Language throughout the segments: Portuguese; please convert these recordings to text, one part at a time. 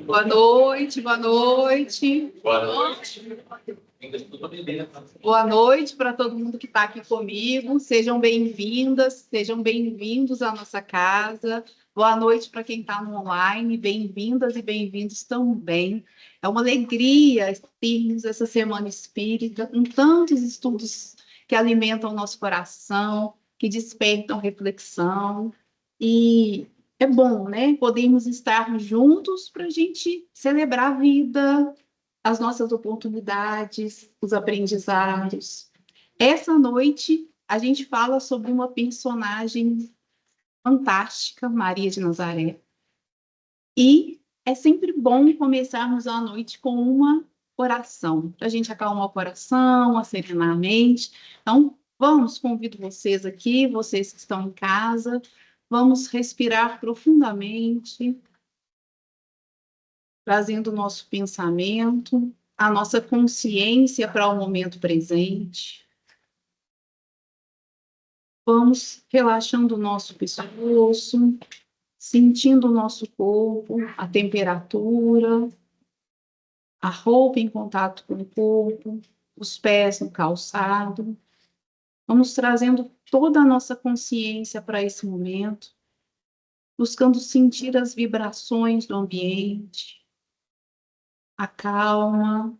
Boa noite, boa noite. Boa noite. Boa noite para todo mundo que está aqui comigo. Sejam bem-vindas, sejam bem-vindos à nossa casa. Boa noite para quem está no online. Bem-vindas e bem-vindos também. É uma alegria termos essa semana espírita com tantos estudos que alimentam o nosso coração, que despertam reflexão. E é bom, né? Podemos estar juntos para a gente celebrar a vida, as nossas oportunidades, os aprendizados. Essa noite, a gente fala sobre uma personagem fantástica, Maria de Nazaré. E é sempre bom começarmos a noite com uma oração, para a gente acalmar o coração, serenar a mente. Então, convido vocês aqui, vocês que estão em casa, vamos respirar profundamente, trazendo o nosso pensamento, a nossa consciência para o momento presente. Vamos relaxando o nosso pescoço, sentindo o nosso corpo, a temperatura, a roupa em contato com o corpo, os pés no calçado. Vamos trazendo toda a nossa consciência para esse momento, buscando sentir as vibrações do ambiente, a calma,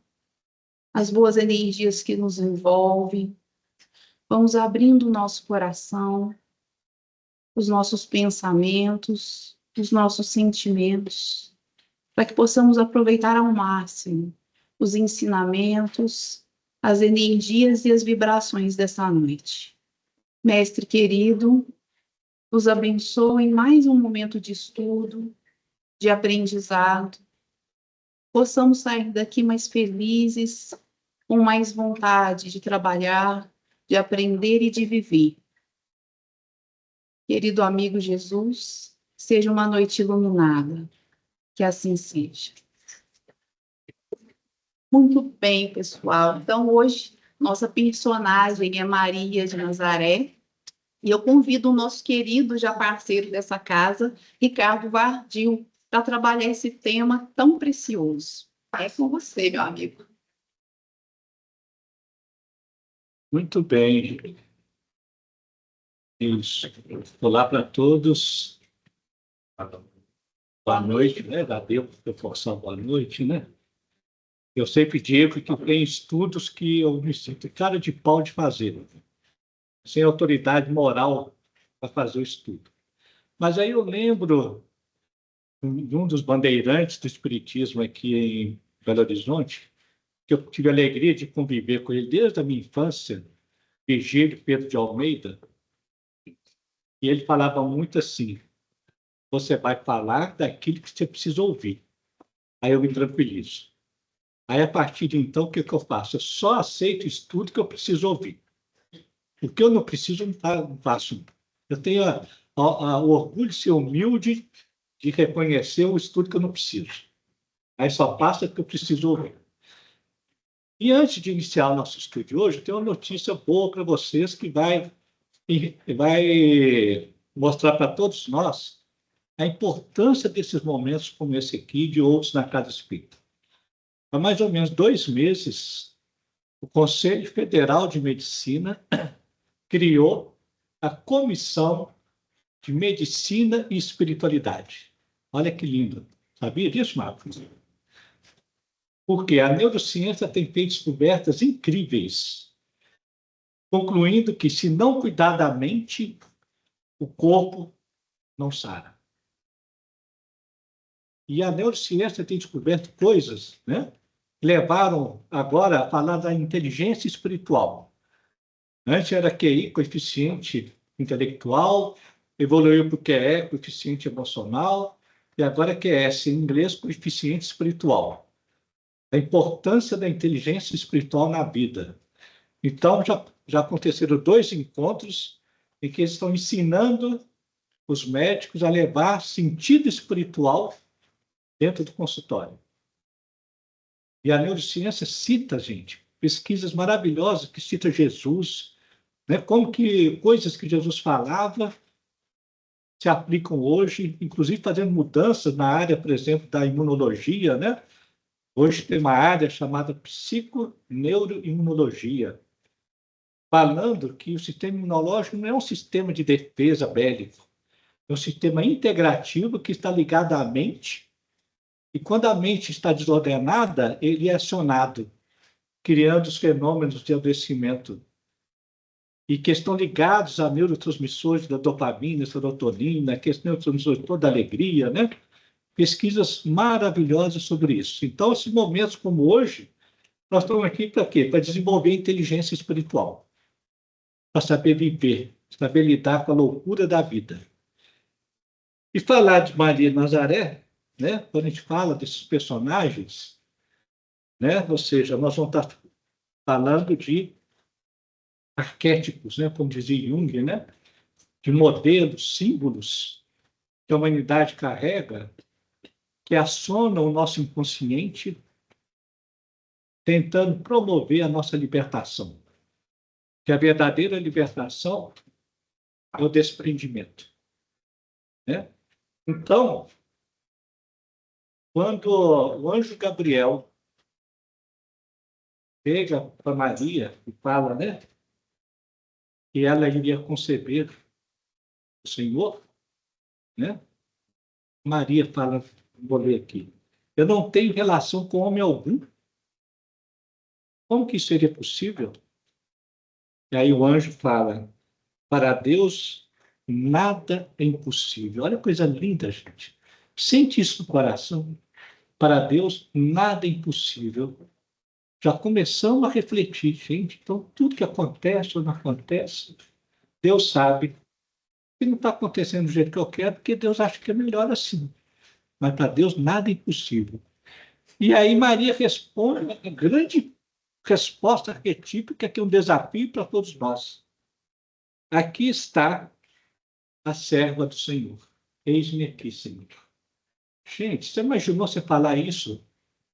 as boas energias que nos envolvem. Vamos abrindo o nosso coração, os nossos pensamentos, os nossos sentimentos, para que possamos aproveitar ao máximo os ensinamentos, as energias e as vibrações dessa noite. Mestre querido, nos abençoe em mais um momento de estudo, de aprendizado. Possamos sair daqui mais felizes, com mais vontade de trabalhar, de aprender e de viver. Querido amigo Jesus, seja uma noite iluminada, que assim seja. Muito bem, pessoal. Então, hoje, nossa personagem é Maria de Nazaré, e eu convido o nosso querido já parceiro dessa casa, Ricardo Vardil, para trabalhar esse tema tão precioso. É com você, meu amigo. Muito bem. Isso. Olá para todos. Boa noite, né? Já deu para forçar boa noite, né? Eu sempre digo que tem estudos que eu me sinto cara de pau de fazer, sem autoridade moral para fazer o estudo. Mas aí eu lembro de um dos bandeirantes do Espiritismo aqui em Belo Horizonte, que eu tive a alegria de conviver com ele desde a minha infância, Virgílio Pedro de Almeida, e ele falava muito assim: você vai falar daquilo que você precisa ouvir. Aí eu me tranquilizo. Aí, a partir de então, o que eu faço? Eu só aceito o estudo que eu preciso ouvir. O que eu não preciso, não faço. Eu tenho o orgulho de ser humilde, de reconhecer o estudo que eu não preciso. Aí só passa o que eu preciso ouvir. E antes de iniciar o nosso estudo de hoje, eu tenho uma notícia boa para vocês que vai mostrar para todos nós a importância desses momentos como esse aqui e de outros na Casa Espírita. Há mais ou menos 2 meses, o Conselho Federal de Medicina criou a Comissão de Medicina e Espiritualidade. Olha que lindo. Sabia disso, Marcos? Porque a neurociência tem feito descobertas incríveis, concluindo que, se não cuidar da mente, o corpo não sara. E a neurociência tem descoberto coisas, né? Que levaram agora a falar da inteligência espiritual. Antes era QI, coeficiente intelectual, evoluiu para o QE, coeficiente emocional, e agora é QS, em inglês, coeficiente espiritual. A importância da inteligência espiritual na vida. Então, já aconteceram 2 encontros em que eles estão ensinando os médicos a levar sentido espiritual dentro do consultório. E a neurociência cita, gente, pesquisas maravilhosas que cita Jesus, né? Como que coisas que Jesus falava se aplicam hoje, inclusive fazendo mudanças na área, por exemplo, da imunologia, né? Hoje tem uma área chamada psiconeuroimunologia, falando que o sistema imunológico não é um sistema de defesa bélico, é um sistema integrativo que está ligado à mente, e quando a mente está desordenada, ele é acionado, criando os fenômenos de adoecimento, e que estão ligados a neurotransmissores da dopamina, serotonina, que são neurotransmissores toda alegria, né? Pesquisas maravilhosas sobre isso. Então, esses momentos como hoje, nós estamos aqui para quê? Para desenvolver inteligência espiritual, para saber viver, saber lidar com a loucura da vida. E falar de Maria de Nazaré, né? Quando a gente fala desses personagens, né? Ou seja, nós vamos estar falando de arquétipos, né? Como dizia Jung, né? De modelos, símbolos que a humanidade carrega, que acionam o nosso inconsciente, tentando promover a nossa libertação. Que a verdadeira libertação é o desprendimento, né? Então, quando o anjo Gabriel chega para Maria e fala, né, que ela iria conceber o Senhor, né? Maria fala, vou ler aqui, eu não tenho relação com homem algum. Como que isso seria possível? E aí o anjo fala, para Deus nada é impossível. Olha que coisa linda, gente. Sente isso no coração. Para Deus nada é impossível. Já começamos a refletir, gente. Então, tudo que acontece ou não acontece, Deus sabe. Se não está acontecendo do jeito que eu quero, porque Deus acha que é melhor assim. Mas para Deus nada é impossível. E aí Maria responde a grande resposta arquetípica, que é um desafio para todos nós. Aqui está a serva do Senhor. Eis-me aqui, Senhor. Gente, você imaginou você falar isso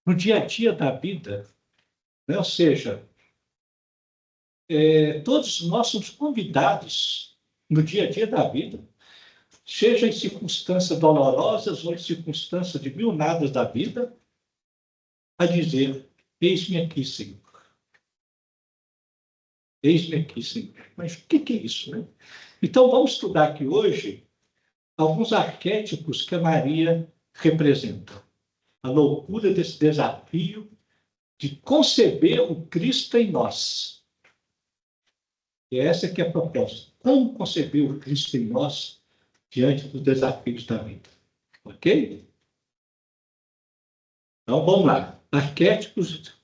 no dia a dia da vida? Né? Ou seja, todos nós somos convidados no dia a dia da vida, seja em circunstâncias dolorosas ou em circunstâncias de mil nadas da vida, a dizer, eis-me aqui, Senhor. Eis-me aqui, Senhor. Mas o que é isso, né? Então, vamos estudar aqui hoje alguns arquétipos que a Maria representa. A loucura desse desafio de conceber o Cristo em nós. E essa que é a proposta. Como conceber o Cristo em nós diante dos desafios da vida. Ok? Então, vamos lá. Arquétipos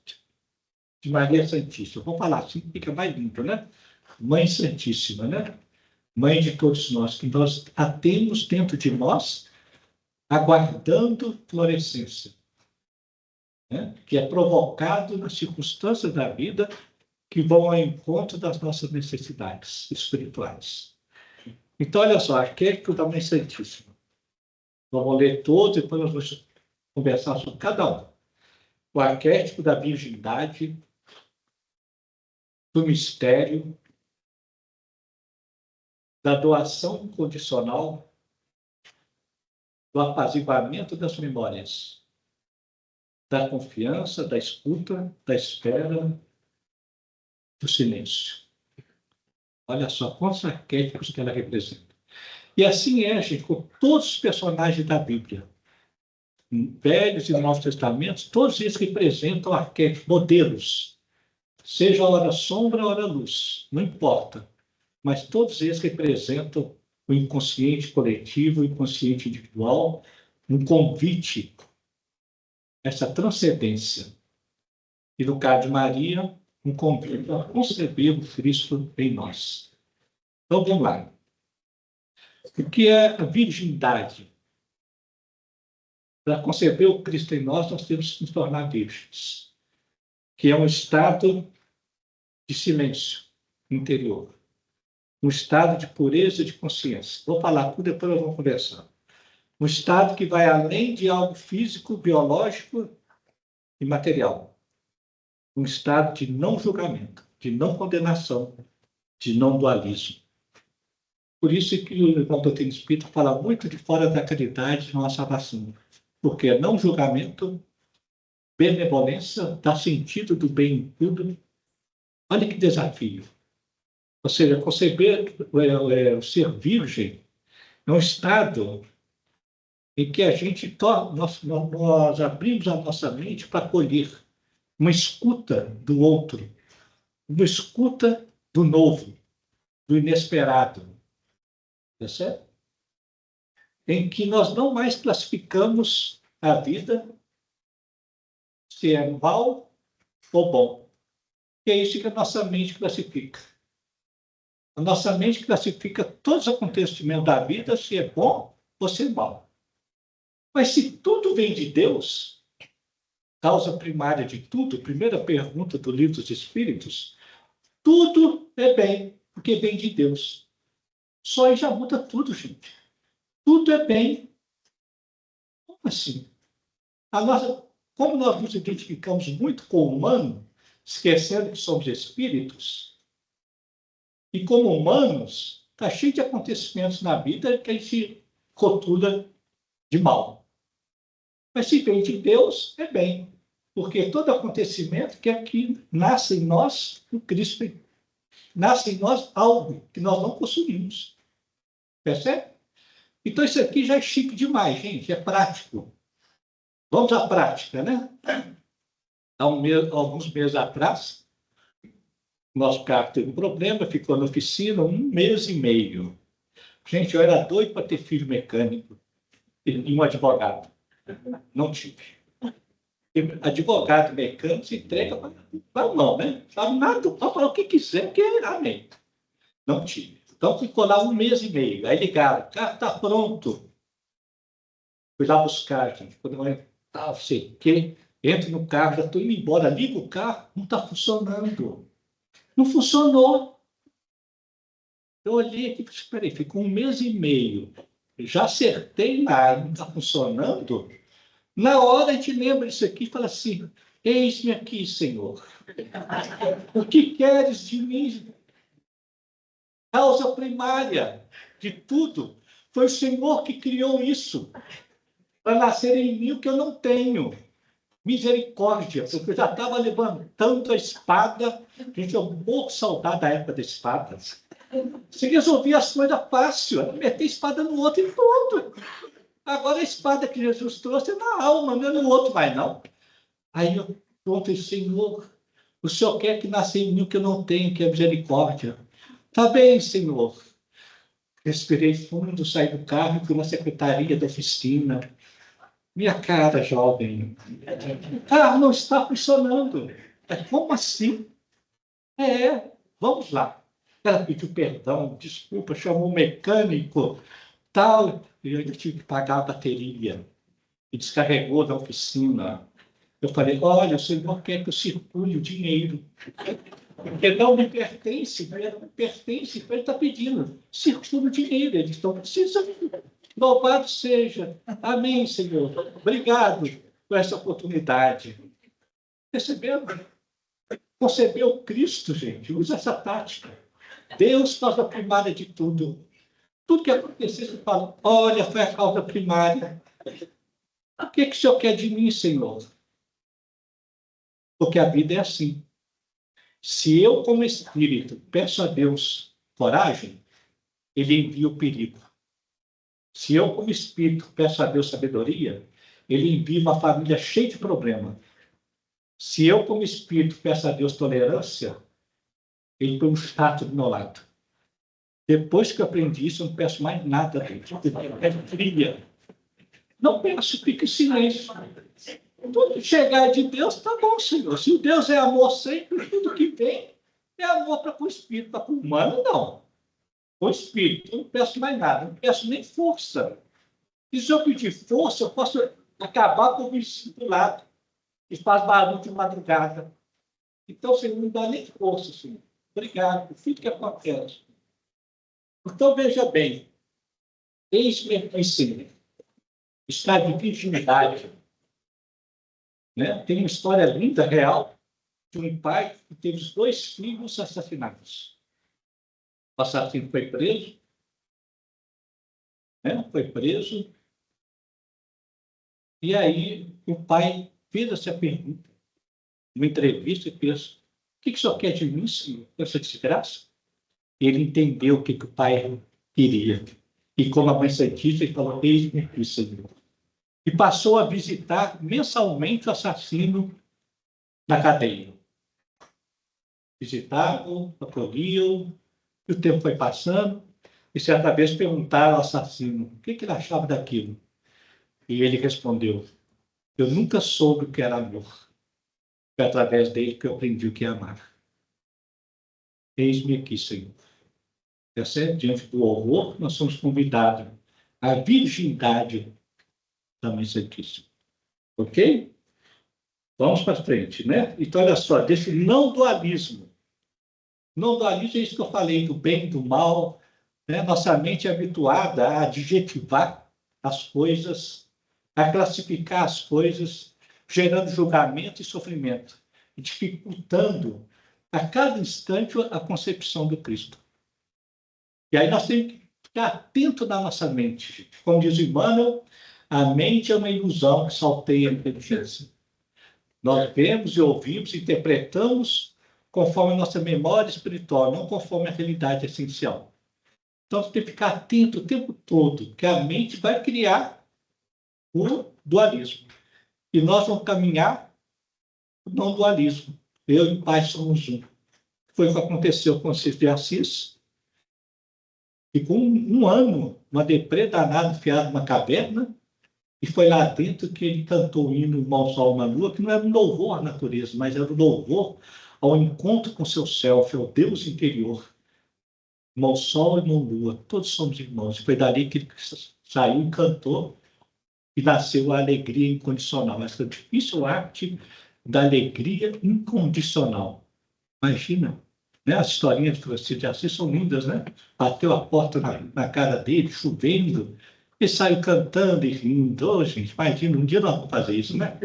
de Maria Santíssima. Vamos falar assim, fica mais limpo, né? Mãe Santíssima, né? Mãe de todos nós, que nós a temos dentro de nós, aguardando florescência, né? Que é provocado nas circunstâncias da vida que vão ao encontro das nossas necessidades espirituais. Então, olha só, arquétipo da Mãe Santíssima. Vamos ler todos e depois nós vamos conversar sobre cada um. O arquétipo da virgindade, do mistério, da doação incondicional, do apaziguamento das memórias, da confiança, da escuta, da espera, do silêncio. Olha só quantos arquétipos que ela representa. E assim é, gente, com todos os personagens da Bíblia, Velhos e Novos Testamentos, todos eles representam arquétipos, modelos, seja a hora sombra, a hora luz, não importa, mas todos eles representam o inconsciente coletivo, o inconsciente individual, um convite, essa transcendência. E no caso de Maria, um convite a conceber o Cristo em nós. Então, vamos lá. O que é a virgindade? Para conceber o Cristo em nós, nós temos que nos tornar virgens, que é um estado de silêncio interior, um estado de pureza de consciência. Vou falar tudo, depois nós vamos conversar. Um estado que vai além de algo físico, biológico e material. Um estado de não julgamento, de não condenação, de não dualismo. Por isso que o doutrina espírita fala muito de fora da caridade na salvação. Porque não julgamento, benevolência, dá sentido do bem em tudo. Olha que desafio. Ou seja, conceber o ser virgem é um estado em que a gente nós abrimos a nossa mente para acolher uma escuta do outro, uma escuta do novo, do inesperado, tá certo? Em que nós não mais classificamos a vida se é mal ou bom. E é isso que a nossa mente classifica. A nossa mente classifica todos os acontecimentos da vida se é bom ou se é mal. Mas se tudo vem de Deus, causa primária de tudo, primeira pergunta do Livro dos Espíritos, tudo é bem, porque vem de Deus. Só aí já muda tudo, gente. Tudo é bem. Como assim? Como nós nos identificamos muito com o humano, esquecendo que somos espíritos, e como humanos, está cheio de acontecimentos na vida que a gente rotula de mal. Mas se vem de Deus, é bem. Porque todo acontecimento que aqui nasce em nós, o Cristo nasce em nós algo que nós não possuímos. Percebe? Então isso aqui já é chique demais, gente, é prático. Vamos à prática, né? Alguns meses atrás, nosso carro teve um problema, ficou na oficina 1 mês e meio. Gente, eu era doido para ter filho mecânico e um advogado. Não tive. Advogado mecânico se entrega para a mão, né? Sabe nada, pode falar o que quiser, que é amém. Não tive. Então ficou lá 1 mês e meio. Aí ligaram, o carro está pronto. Fui lá buscar, gente. Quando eu sei que entro no carro, já estou indo embora, ligo o carro, não está funcionando. Não funcionou. Eu olhei aqui, espera aí, ficou 1 mês e meio. Já acertei lá, não está funcionando. Na hora a gente lembra isso aqui e fala assim: eis-me aqui, Senhor. O que queres de mim? Causa primária de tudo. Foi o Senhor que criou isso. Para nascer em mim o que eu não tenho. Misericórdia, porque eu já estava levantando a espada. Gente, eu morro de saudade da época da espada. Você resolvia as coisas fácil, era meter a espada no outro e pronto. Agora a espada que Jesus trouxe é na alma, não é no outro mais, não. Aí eu pronto, Senhor, o Senhor quer que nasça em mim o que eu não tenho, que é misericórdia. Tá bem, Senhor. Respirei fundo, saí do carro e fui na secretaria da oficina. Minha cara, jovem. O carro não está funcionando. Como assim? Vamos lá. Ela pediu perdão, desculpa, chamou o mecânico, tal. E eu tive que pagar a bateria. E descarregou na oficina. Eu falei, olha, o Senhor quer que eu circule o dinheiro. Porque não me pertence, não me pertence. Ele está pedindo, circule o dinheiro. Eles estão precisando. Louvado seja. Amém, Senhor. Obrigado por essa oportunidade. Perceberam? Concebeu Cristo, gente. Usa essa tática. Deus causa primária de tudo. Tudo que acontecer, você fala, olha, foi a causa primária. O que o Senhor quer de mim, Senhor? Porque a vida é assim. Se eu, como espírito, peço a Deus coragem, ele envia o perigo. Se eu, como espírito, peço a Deus sabedoria, ele envia uma família cheia de problemas. Se eu, como espírito, peço a Deus tolerância, ele põe um chato do meu lado. Depois que eu aprendi isso, eu não peço mais nada a Deus. É fria. Não peço, fique em silêncio. Tudo chegar de Deus, tá bom, Senhor. Se o Deus é amor sempre, tudo que vem é amor para com o espírito, para com o humano, não. O espírito, eu não peço mais nada, não peço nem força. E se eu pedir força, eu posso acabar com o discipulado, que faz barulho de madrugada. Então, Senhor, não dá nem força, Senhor. Obrigado, por tudo que acontece. Então, veja bem, eis-me aqui, Senhor. Está de virgindade. Né? Tem uma história linda, real, de um pai que teve os 2 filhos assassinados. O assassino foi preso, né? Foi preso, e aí o pai fez essa pergunta, numa entrevista, e fez: o que o senhor quer de mim, senhor, com essa desgraça? E ele entendeu o que o pai queria. E como a mãe santíssima, ele falou: eis-me aqui, Senhor. E passou a visitar mensalmente o assassino na cadeia. Visitavam, acolhiam, e o tempo foi passando, e certa vez perguntaram ao assassino o que ele achava daquilo. E ele respondeu: eu nunca soube o que era amor. Foi através dele que eu aprendi o que é amar. Eis-me aqui, Senhor. Diante do horror, nós somos convidados à virgindade da Mãe Santíssima. Ok? Vamos para frente, né? Então, olha só, desse não dualismo. Não dualismo é isso que eu falei, do bem e do mal. Né? Nossa mente é habituada a adjetivar as coisas, a classificar as coisas, gerando julgamento e sofrimento, dificultando a cada instante a concepção do Cristo. E aí nós temos que ficar atento na nossa mente. Como diz Emmanuel, a mente é uma ilusão que salteia a inteligência. Nós vemos e ouvimos, interpretamos conforme a nossa memória espiritual, não conforme a realidade essencial. Então, você tem que ficar atento o tempo todo, que a mente vai criar o dualismo. E nós vamos caminhar no não dualismo. Eu e o Pai somos um. Foi o que aconteceu com o Francisco de Assis. E com um ano, uma deprê danada enfiada numa caverna, e foi lá dentro que ele cantou o hino Irmão Sol, uma Lua, que não era um louvor à natureza, mas era um louvor ao encontro com seu self, ao Deus interior. Irmão Sol e Irmão Lua, todos somos irmãos. Foi dali que ele saiu e cantou, e nasceu a alegria incondicional. Essa difícil arte da alegria incondicional. Imagina, né? As historinhas de Francisco de Assis são lindas, né? Bateu a porta na cara dele, chovendo, e saiu cantando e rindo. Oh, gente, imagina, um dia nós vamos fazer isso, né?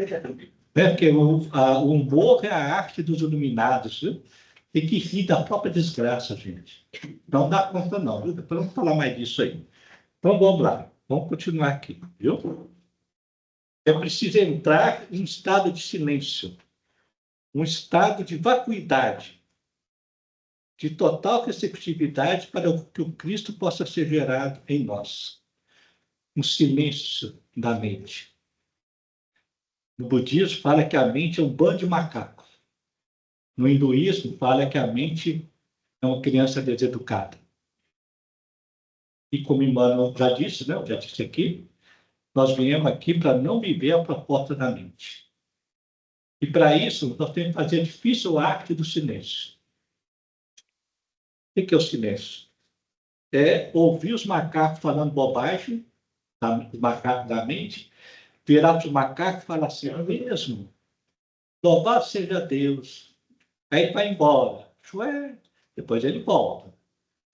Porque o humor é a arte dos iluminados, viu? Tem que rir da própria desgraça, gente. Não dá conta, não, viu? Depois vamos falar mais disso aí. Então, vamos lá. Vamos continuar aqui, viu? É preciso entrar em um estado de silêncio, um estado de vacuidade, de total receptividade para que o Cristo possa ser gerado em nós. Um silêncio da mente. No budismo, fala que a mente é um bando de macacos. No hinduísmo, fala que a mente é uma criança deseducada. E como o Emmanuel já disse, né? Eu já disse aqui, nós viemos aqui para não viver a proposta da mente. E para isso, nós temos que fazer a difícil arte do silêncio. O que é o silêncio? É ouvir os macacos falando bobagem, os macacos da mente, virar para os macacos e falar assim: é mesmo, louvado seja Deus. Aí vai embora. Ué, depois ele volta.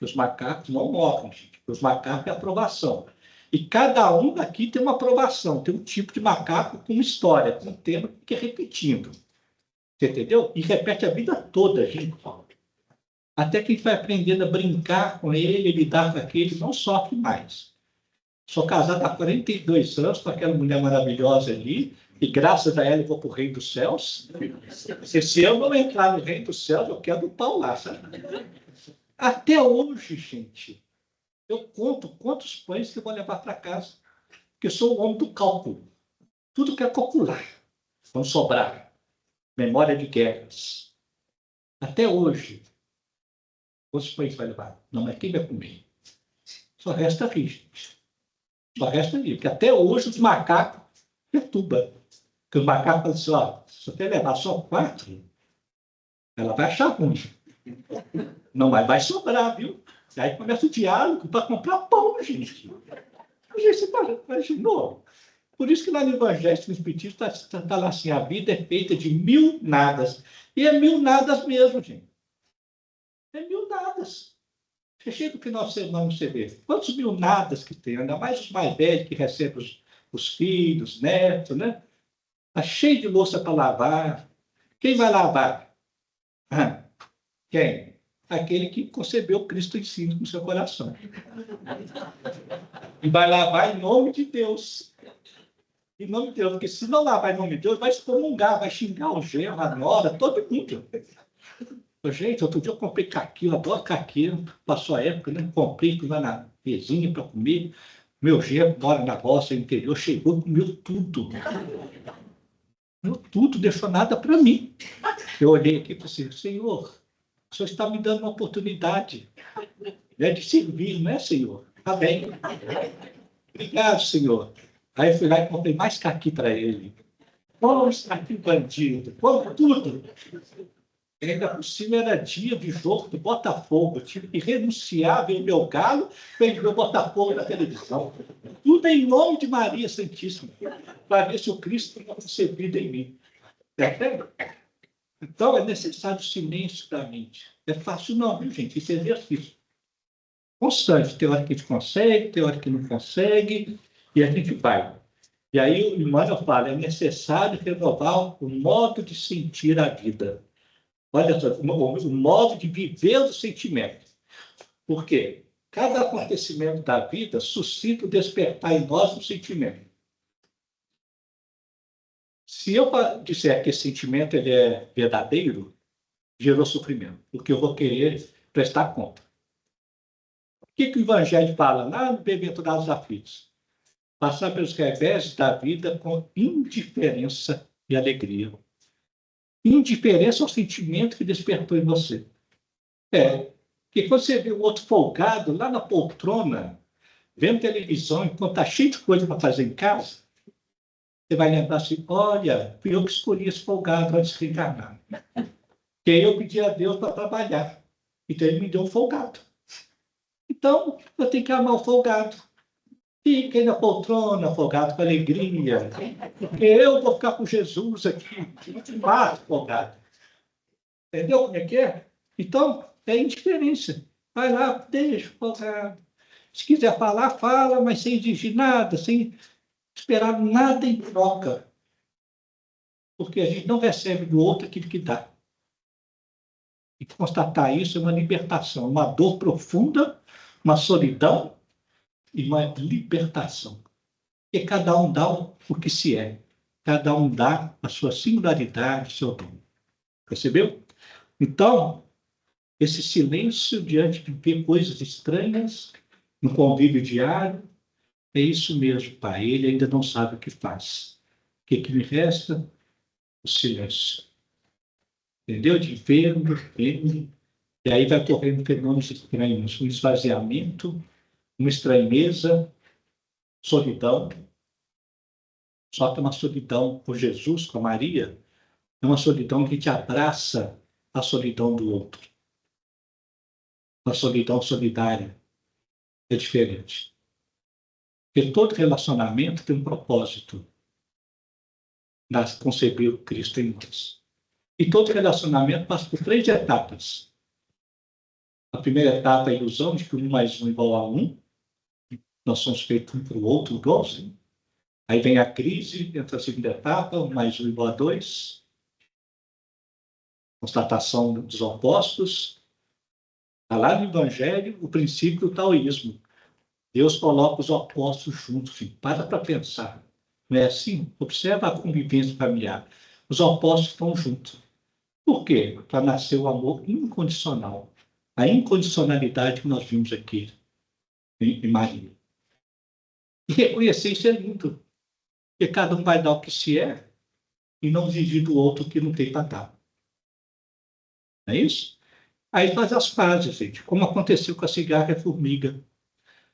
Os macacos não morrem, gente. Os macacos é aprovação. E cada um daqui tem uma aprovação, tem um tipo de macaco com uma história, com um tema que é repetindo. Você entendeu? E repete a vida toda, gente. Até que a gente vai aprendendo a brincar com ele, lidar com aquele, não sofre mais. Sou casado há 42 anos com aquela mulher maravilhosa ali, e graças a ela eu vou para o reino dos céus. Se eu não entrar no reino dos céus, eu quero do pau lá, sabe? Até hoje, gente, eu conto quantos pães que eu vou levar para casa, porque eu sou o homem do cálculo. Tudo que é calcular. Vão sobrar. Memória de guerras. Até hoje, quantos pães vai levar? Não, mas quem vai comer? Só resta rir, gente. Só resta ali, porque até hoje os macacos perturbam. Porque os macacos falam assim, ó, se você levar só 4, ela vai achar ruim. Não, mas vai sobrar, viu? Aí começa o diálogo para comprar pão, gente. Você imaginou? Por isso que lá no Evangelho do Espiritismo está lá assim, a vida é feita de 1000 nadas. E é 1000 nadas mesmo, gente. É 1000 nadas. Você chega no final de semana, você vê quantos 1000 nadas que tem, ainda mais os mais velhos que recebem os filhos, os netos, né? Está cheio de louça para lavar. Quem vai lavar? Quem? Aquele que concebeu Cristo em si no seu coração. E vai lavar em nome de Deus. Em nome de Deus, porque se não lavar em nome de Deus, vai excomungar, vai xingar o genro, a nora, todo mundo. Gente, outro dia eu comprei caqui, eu adoro caqui, passou a época, né? Comprei, fui lá na vizinha para comer. Meu genro mora na roça, no interior, chegou e comeu tudo. Comeu tudo, deixou nada para mim. Eu olhei aqui e falei assim, Senhor, o Senhor está me dando uma oportunidade, né, de servir, não é, Senhor? Está bem. Obrigado, Senhor. Aí eu fui lá e comprei mais caqui para ele. Vamos, caqui bandido, vamos tudo. E ainda por cima era dia de jogo do Botafogo. Eu tive que renunciar, ver o meu galo, ver o Botafogo na televisão. Tudo em nome de Maria Santíssima, para ver se o Cristo não concebido em mim. Então é necessário silêncio da mente. É fácil não, viu, gente? Isso é exercício constante. Tem hora que a gente consegue, tem hora que não consegue, e a gente vai. E aí o Emmanuel fala, é necessário renovar o modo de sentir a vida. Olha só, o modo de viver o sentimento. Por quê? Cada acontecimento da vida suscita o despertar em nós um sentimento. Se eu disser que esse sentimento ele é verdadeiro, gerou sofrimento, porque eu vou querer prestar conta. O que o Evangelho fala lá no Bem-aventurados Aflitos? Passar pelos revés da vida com indiferença e alegria. Indiferença ao sentimento que despertou em você. Porque quando você vê o outro folgado lá na poltrona, vendo televisão, enquanto está cheio de coisa para fazer em casa, você vai lembrar assim, olha, fui eu que escolhi esse folgado antes de reencarnar. Que aí eu pedi a Deus para trabalhar. Então ele me deu um folgado. Então, eu tenho que amar o folgado. Fiquem na poltrona, folgado com alegria. Porque eu vou ficar com Jesus aqui. Eu te mato, folgado. Entendeu como é que é? Então, é indiferença. Vai lá, deixa o folgado. Se quiser falar, fala, mas sem exigir nada, sem esperar nada em troca. Porque a gente não recebe do outro aquilo que dá. E constatar isso é uma libertação, uma dor profunda, uma solidão e uma libertação. Porque cada um dá o que se é. Cada um dá a sua singularidade, o seu dom. Percebeu? Então, esse silêncio diante de ver coisas estranhas, no convívio diário, é isso mesmo, pai. Ele ainda não sabe o que faz. O que me resta? O silêncio. Entendeu? De ver, e aí vai ocorrendo fenômenos estranhos, um esvaziamento, uma estranheza, solidão. Só que é uma solidão com Jesus, com a Maria, é uma solidão que te abraça a solidão do outro. Uma solidão solidária. É diferente. Porque todo relacionamento tem um propósito. Conceber o Cristo em nós. E todo relacionamento passa por 3 etapas. A primeira etapa é a ilusão de que 1 mais 1 igual a 1. Nós somos feitos um para o outro igualzinho. Aí vem a crise, entra a segunda etapa, 1 mais 1 igual a 2. Constatação dos opostos. Está lá no Evangelho o princípio do taoísmo. Deus coloca os opostos juntos. Filho. Para pensar. Não é assim? Observa a convivência familiar. Os opostos estão juntos. Por quê? Para nascer o amor incondicional. A incondicionalidade que nós vimos aqui em Maria. E reconhecer isso é lindo. Porque cada um vai dar o que se é e não exigir do outro o que não tem para dar. Não é isso? Aí faz as pazes, gente. Como aconteceu com a cigarra e a formiga.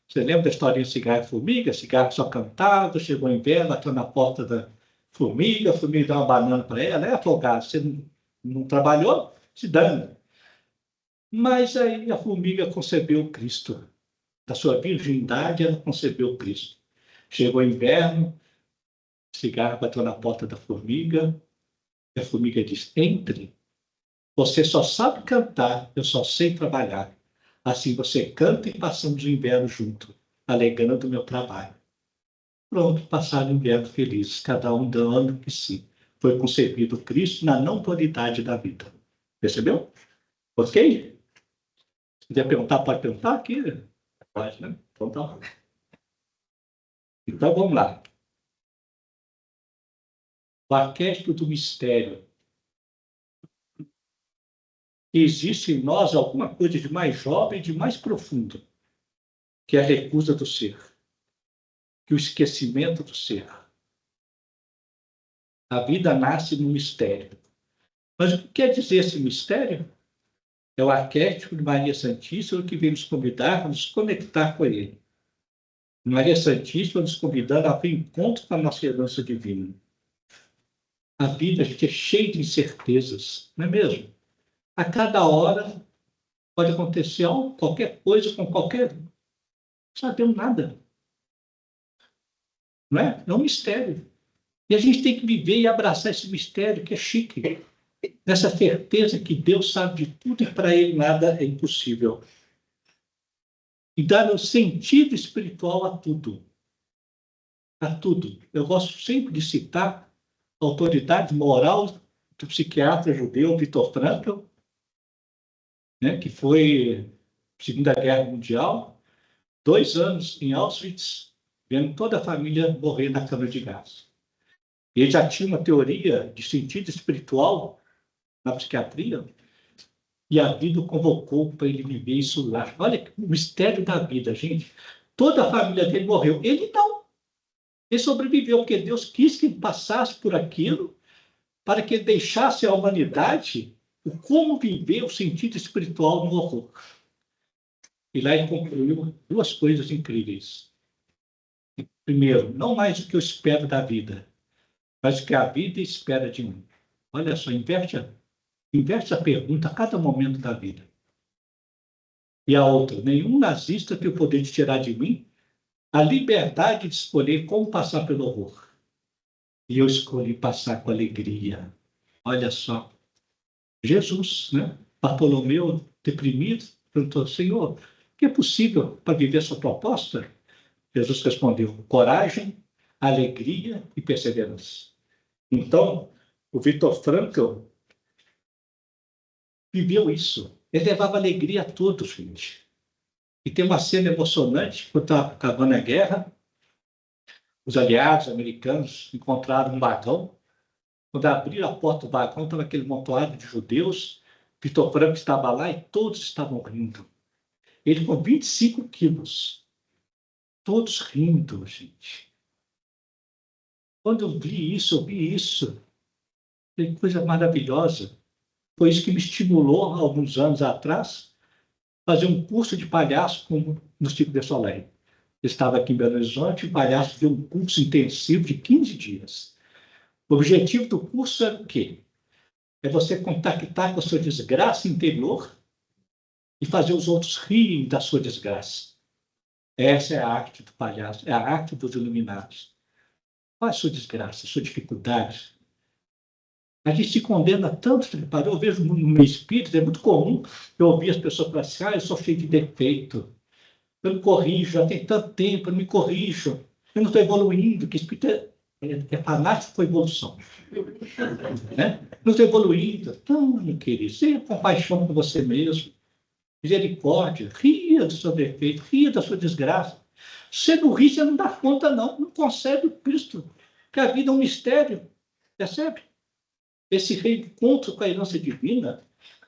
Você lembra da historinha Cigarro e Formiga? Cigarro só cantava, chegou o inverno, bateu na porta da formiga, a formiga deu uma banana para ela, afogado, você não trabalhou, se dane. Mas aí a formiga concebeu Cristo. Da sua virgindade, ela concebeu Cristo. Chegou o inverno, cigarro bateu na porta da formiga, e a formiga disse: entre. Você só sabe cantar, eu só sei trabalhar. Assim você canta e passamos o inverno junto, alegrando o meu trabalho. Pronto, passaram o inverno felizes, cada um dando que si. Foi concebido Cristo na não dualidade da vida. Percebeu? Ok? Se quiser perguntar, pode perguntar aqui. Pode, né? Então tá bom. Então vamos lá. O arquétipo do mistério. Existe em nós alguma coisa de mais jovem, de mais profundo, que é a recusa do ser, que o esquecimento do ser. A vida nasce no mistério. Mas o que quer dizer esse mistério? É o arquétipo de Maria Santíssima que vem nos convidar a nos conectar com ele. Maria Santíssima nos convidando ao encontro com a nossa herança divina. A vida, a gente, é cheia de incertezas, não é mesmo? A cada hora pode acontecer qualquer coisa com qualquer um. Não sabemos nada. Não é? É um mistério. E a gente tem que viver e abraçar esse mistério que é chique. Nessa certeza que Deus sabe de tudo e para ele nada é impossível. E dar o sentido espiritual a tudo. A tudo. Eu gosto sempre de citar a autoridade moral do psiquiatra judeu Viktor Frankl, né, que foi Segunda Guerra Mundial, 2 anos em Auschwitz, vendo toda a família morrer na câmara de gás. Ele já tinha uma teoria de sentido espiritual na psiquiatria, e a vida o convocou para ele viver isso lá. Olha o mistério da vida, gente. Toda a família dele morreu. Ele não. Ele sobreviveu, porque Deus quis que ele passasse por aquilo para que ele deixasse à humanidade o como viver o sentido espiritual no horror. E lá ele concluiu 2 coisas incríveis. Primeiro, não mais o que eu espero da vida, mas o que a vida espera de mim. Olha só, inverte a pergunta a cada momento da vida. E a outra, nenhum nazista tem o poder de tirar de mim a liberdade de escolher como passar pelo horror. E eu escolhi passar com alegria. Olha só, Jesus, né? Bartolomeu, deprimido, perguntou: Senhor, o que é possível para viver essa proposta? Jesus respondeu: coragem, alegria e perseverança. Então, o Viktor Frankl viveu isso. Ele levava alegria a todos, gente. E tem uma cena emocionante, quando estava acabando a guerra, os aliados americanos encontraram um vagão. Quando abriram a porta do vagão, estava aquele montoado de judeus. Viktor Frankl estava lá e todos estavam rindo. Ele com 25 quilos. Todos rindo, gente. Quando eu vi isso. Que coisa maravilhosa. Foi isso que me estimulou, há alguns anos atrás, fazer um curso de palhaço no Circo de Soleil. Eu estava aqui em Belo Horizonte, e o palhaço deu um curso intensivo de 15 dias. O objetivo do curso era o quê? É você contactar com a sua desgraça interior e fazer os outros rirem da sua desgraça. Essa é a arte do palhaço, é a arte dos iluminados. Qual é a sua desgraça, a sua dificuldade? A gente se condena tanto, eu vejo no meu espírito, é muito comum eu ouvir as pessoas falarem assim: eu sou cheio de defeito, eu me corrijo, já tem tanto tempo, eu me corrijo, eu não estou evoluindo, que espírito é fanático com evolução. Né? Não estou evoluindo. Não, meu querido, tenha compaixão com você mesmo, misericórdia, ria do seu defeito, ria da sua desgraça. Se você não ri, você não dá conta, não concebe o Cristo, porque a vida é um mistério, percebe? Esse reencontro com a herança divina,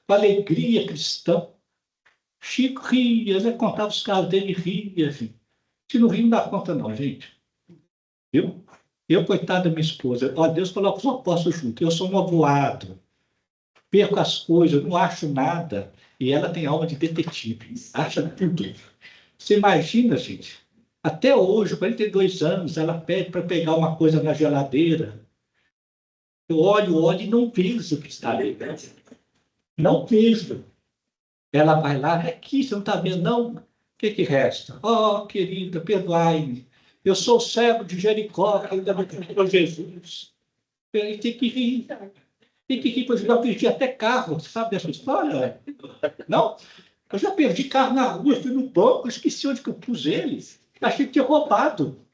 com a alegria cristã. Chico ria, né? Contava os casos dele, ria. Assim. Se não ria, não dá conta, não, gente. Viu? Eu, coitada da minha esposa, ó, Deus coloca os apóstolos juntos. Eu sou um avoado, perco as coisas, não acho nada. E ela tem alma de detetive, acha tudo. Você imagina, gente, até hoje, 42 anos, ela pede para pegar uma coisa na geladeira. Eu olho e não vejo o que está ali dentro. Não vejo. Ela vai lá, é aqui, você não está vendo, não? O que resta? Oh, querida, perdoai-me. Eu sou cego de Jericó, ainda não encontrou Jesus. Ele tem que rir. Tem que rir, pois eu já perdi até carro. Você sabe dessa história? Não? Eu já perdi carro na rua, fui no banco, esqueci onde que eu pus eles. Achei que tinha roubado.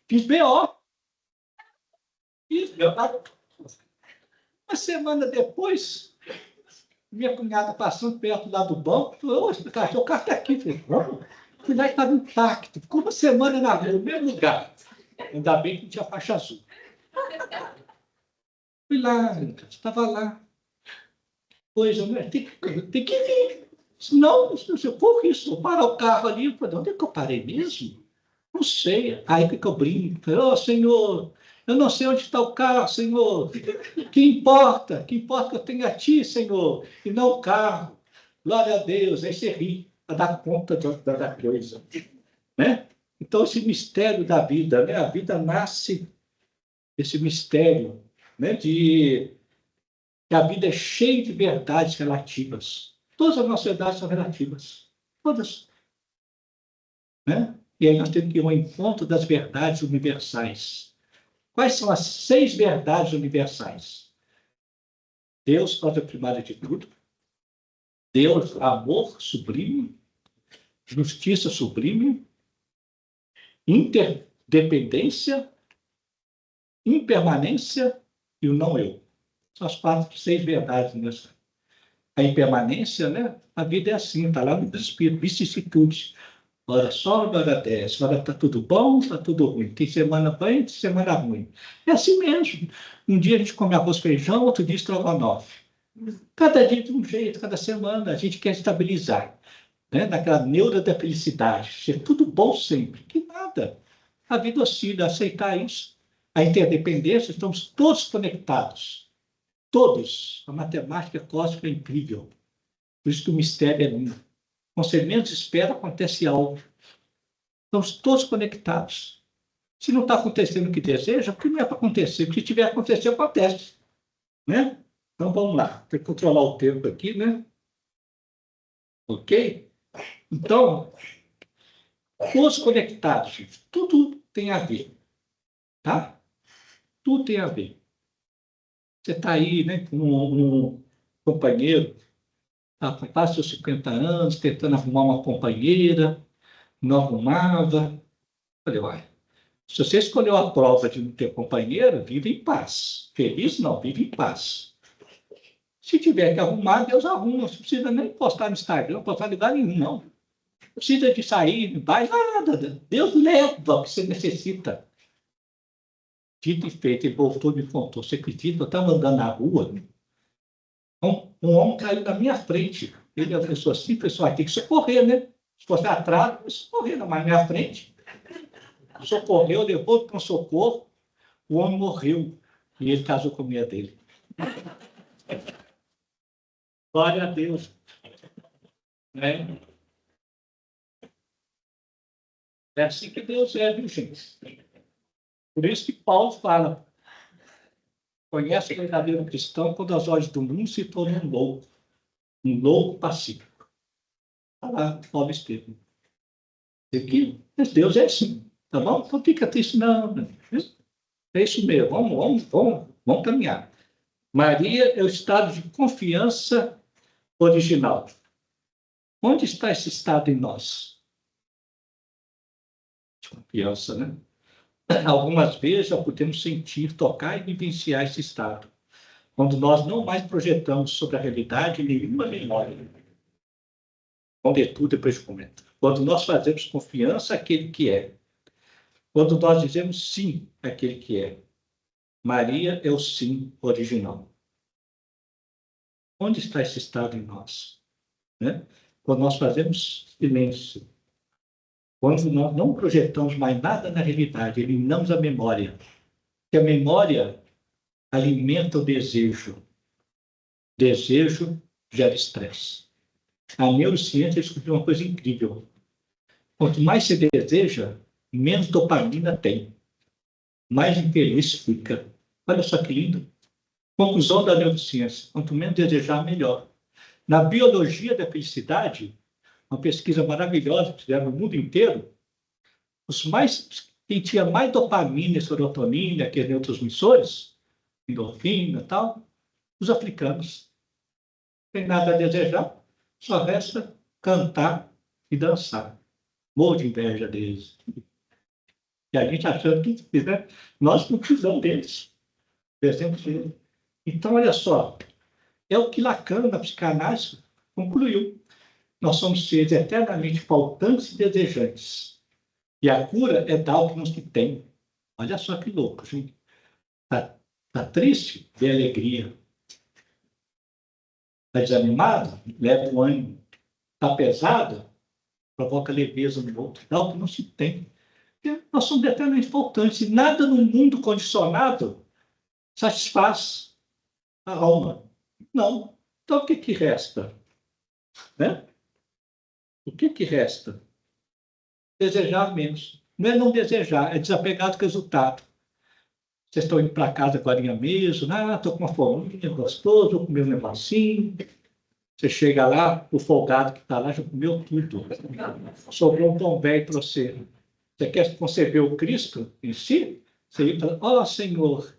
Fiz BO. Fiz BO. Uma semana depois, minha cunhada passando perto lá do banco, falou, o carro está aqui. Falei, vamos. Fui lá e estava intacto. Ficou uma semana na rua, no mesmo lugar. Ainda bem que não tinha faixa azul. Fui lá, estava lá. Coisa, né? Tem que vir. Senão, se eu for isso, vou parar o carro ali. Eu falei, onde é que eu parei mesmo? Não sei. Aí que eu brinco. Falei, ô, Senhor, eu não sei onde está o carro, Senhor. Que importa? Que importa que eu tenha a Ti, Senhor, e não o carro. Glória a Deus. Aí você ri para dar conta da coisa. Né? Então, esse mistério da vida, né? A vida nasce, esse mistério, né? De que a vida é cheia de verdades relativas. Todas as nossas verdades são relativas. Todas. Né? E aí nós temos que ir ao encontro das verdades universais. Quais são as 6 verdades universais? Deus, causa primária de tudo. Deus, amor sublime. Justiça sublime. Interdependência. Impermanência e o não eu. São as 6 verdades universais. A impermanência, né? A vida é assim, está lá no Espírito, vicissitudes. Hora sobe, hora desce, hora está tudo bom, está tudo ruim. Tem semana bem, tem semana ruim. É assim mesmo. Um dia a gente come arroz e feijão, outro dia estrogonofe. Cada dia de um jeito, cada semana a gente quer estabilizar, né? Naquela neura da felicidade, ser tudo bom sempre. Que nada. A vida oscila, aceitar isso. A interdependência, estamos todos conectados. Todos. A matemática cósmica é incrível. Por isso que o mistério é lindo. Com semelhante espera acontece algo. Estamos todos conectados. Se não está acontecendo o que deseja, porque não é para acontecer. Porque se tiver acontecendo, acontece. Né? Então vamos lá. Tem que controlar o tempo aqui, né? Ok? Então, todos conectados, gente. Tudo tem a ver. Tá? Tudo tem a ver. Você está aí, né, com um companheiro, passa seus 50 anos, tentando arrumar uma companheira, não arrumava. Falei, uai, se você escolheu a prova de não ter companheiro, vive em paz. Feliz não, vive em paz. Se tiver que arrumar, Deus arruma. Não precisa nem postar no Instagram, não postar em lugar nenhum, não. Não precisa de sair, não vai nada. Deus leva o que você necessita. Dito e feito, ele voltou e me contou. Você acredita? Eu estava andando na rua, um homem caiu na minha frente. Ele é uma pessoa assim, pessoal, tem que socorrer, né? Se fosse atrás, não socorrer, não, mas na minha frente. Socorreu, levou para um socorro, o homem morreu. E ele casou com a mulher dele. Glória a Deus. Né? É assim que Deus é, viu, gente? Por isso que Paulo fala, conhece o verdadeiro cristão quando as olhos do mundo se tornam um louco pacífico. Está lá, Paulo Estevam. Mas Deus é assim, tá bom? Então fica triste, não. É isso mesmo, vamos caminhar. Maria é o estado de confiança original. Onde está esse estado em nós? De confiança, né? Algumas vezes já podemos sentir, tocar e vivenciar esse estado, quando nós não mais projetamos sobre a realidade nenhuma memória. Quando é tudo, depois comenta. Quando nós fazemos confiança àquele que é. Quando nós dizemos sim àquele que é. Maria é o sim original. Onde está esse estado em nós? Né? Quando nós fazemos silêncio. Quando nós não projetamos mais nada na realidade, eliminamos a memória. Porque a memória alimenta o desejo. Desejo gera estresse. A neurociência descobriu uma coisa incrível. Quanto mais se deseja, menos dopamina tem. Mais infeliz fica. Olha só que lindo. Conclusão da neurociência. Quanto menos desejar, melhor. Na biologia da felicidade, uma pesquisa maravilhosa que fizeram no mundo inteiro, quem tinha mais dopamina, serotonina, que é neurotransmissores, endorfina e tal, os africanos. Não tem nada a desejar, só resta cantar e dançar. Morro de inveja deles. E a gente achando que, né, nós não precisamos deles. Por exemplo, então, olha só, é o que Lacan, na psicanálise, concluiu. Nós somos seres eternamente faltantes e desejantes. E a cura é dar o que nos tem. Olha só que louco, gente. Tá triste? Dê alegria. Está desanimado? Leva o ânimo. Está pesado? Provoca leveza no outro. Dá o que não se tem. Porque nós somos eternamente faltantes. E nada no mundo condicionado satisfaz a alma. Não. Então, o que resta? Né? O que resta? Desejar menos. Não é não desejar, é desapegar do resultado. Vocês estão indo para casa agora mesmo, estou com uma fominha gostosa, vou comer um negocinho. Você chega lá, o folgado que está lá já comeu tudo. Sobrou um pão velho para você. Você quer conceber o Cristo em si? Você fala, ó Senhor,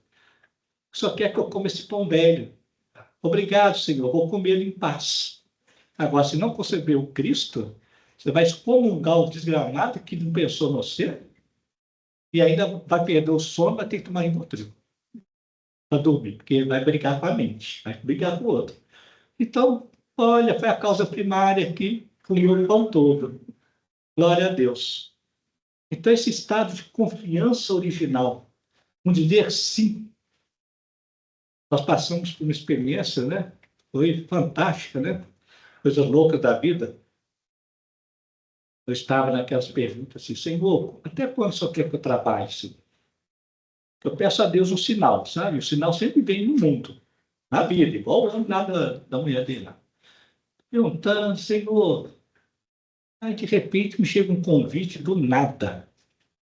só quer que eu coma esse pão velho. Obrigado, Senhor, vou comer em paz. Agora, se não conceber o Cristo, você vai excomungar o desgramado que não pensou no você e ainda vai perder o sono, vai ter que tomar Rivotril para dormir, porque vai brigar com a mente, vai brigar com o outro. Então, olha, foi a causa primária aqui, comeu o pão todo. Glória a Deus. Então, esse estado de confiança original, um dizer sim. Nós passamos por uma experiência, né? Foi fantástica, né? Coisas loucas da vida. Eu estava naquelas perguntas assim, Senhor, até quando o Senhor quer que eu trabalhe? Senhor? Eu peço a Deus um sinal, sabe? O sinal sempre vem no mundo, na vida, igual o homem lá da mulher dele lá. Perguntando, Senhor, aí de repente me chega um convite do nada.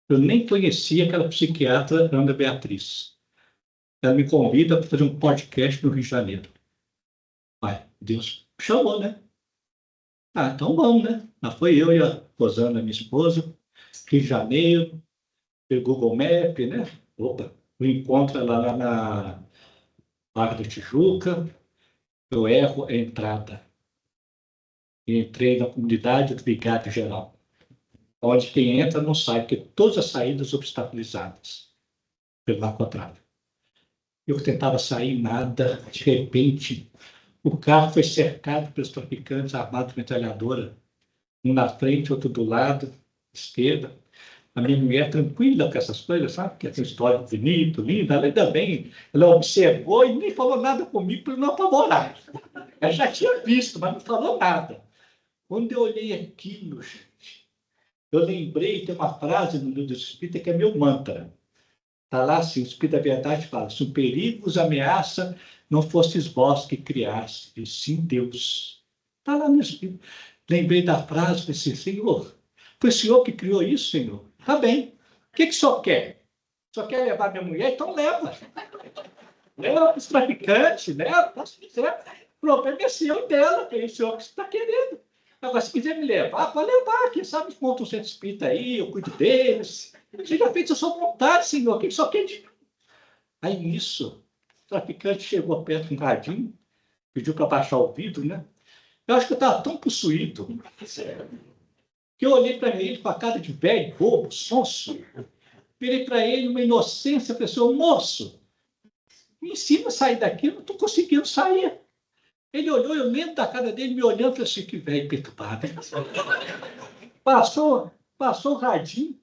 Eu nem conhecia aquela psiquiatra Ana Beatriz. Ela me convida para fazer um podcast no Rio de Janeiro. Pai, Deus chamou, né? Então vamos, né? Lá foi eu e a Rosana, minha esposa, Rio de Janeiro, pelo Google Map, né? Opa, o encontro é lá na Barra da Tijuca, eu erro a entrada. E entrei na comunidade do Vigário Geral, onde quem entra não sai, porque todas as saídas obstaculizadas pelo narcotráfico. Eu tentava sair, nada, de repente, o carro foi cercado pelos traficantes armados de metralhadora, um na frente, outro do lado, esquerda. A minha mulher tranquila com essas coisas, sabe? Que é uma história bonita, linda, ela ainda bem, ela observou e nem falou nada comigo para não apavorar. Ela já tinha visto, mas não falou nada. Quando eu olhei aquilo, gente, eu lembrei, tem uma frase no livro do Espírito que é meu mantra. Está lá assim, o Espírito da Verdade fala, se um perigo os ameaça, não fostes vós que criaste, e sim Deus. Está lá no Espírito. Lembrei da frase, falei assim, Senhor, foi o Senhor que criou isso, Senhor? Tá bem. O que o Senhor quer? O Senhor quer levar minha mulher? Então leva. Leva os traficantes, leva, se quiser. O problema é seu e dela, que é o Senhor que está querendo. Agora, se quiser me levar, pode levar. Quem sabe monta um centro espírita aí, eu cuido deles. Você já fez a sua vontade, Senhor. O que o Senhor quer de mim? Aí, nisso, o traficante chegou perto de um radinho, pediu para baixar o vidro, né? Eu acho que eu estava tão possuído que eu olhei para ele com a cara de velho, bobo, sonso. Virei para ele uma inocência, falei assim, moço, me ensina a sair daqui, eu não estou conseguindo sair. Ele olhou, eu lembro da cara dele, me olhando, falei assim, que velho perturbado. Passou o radinho,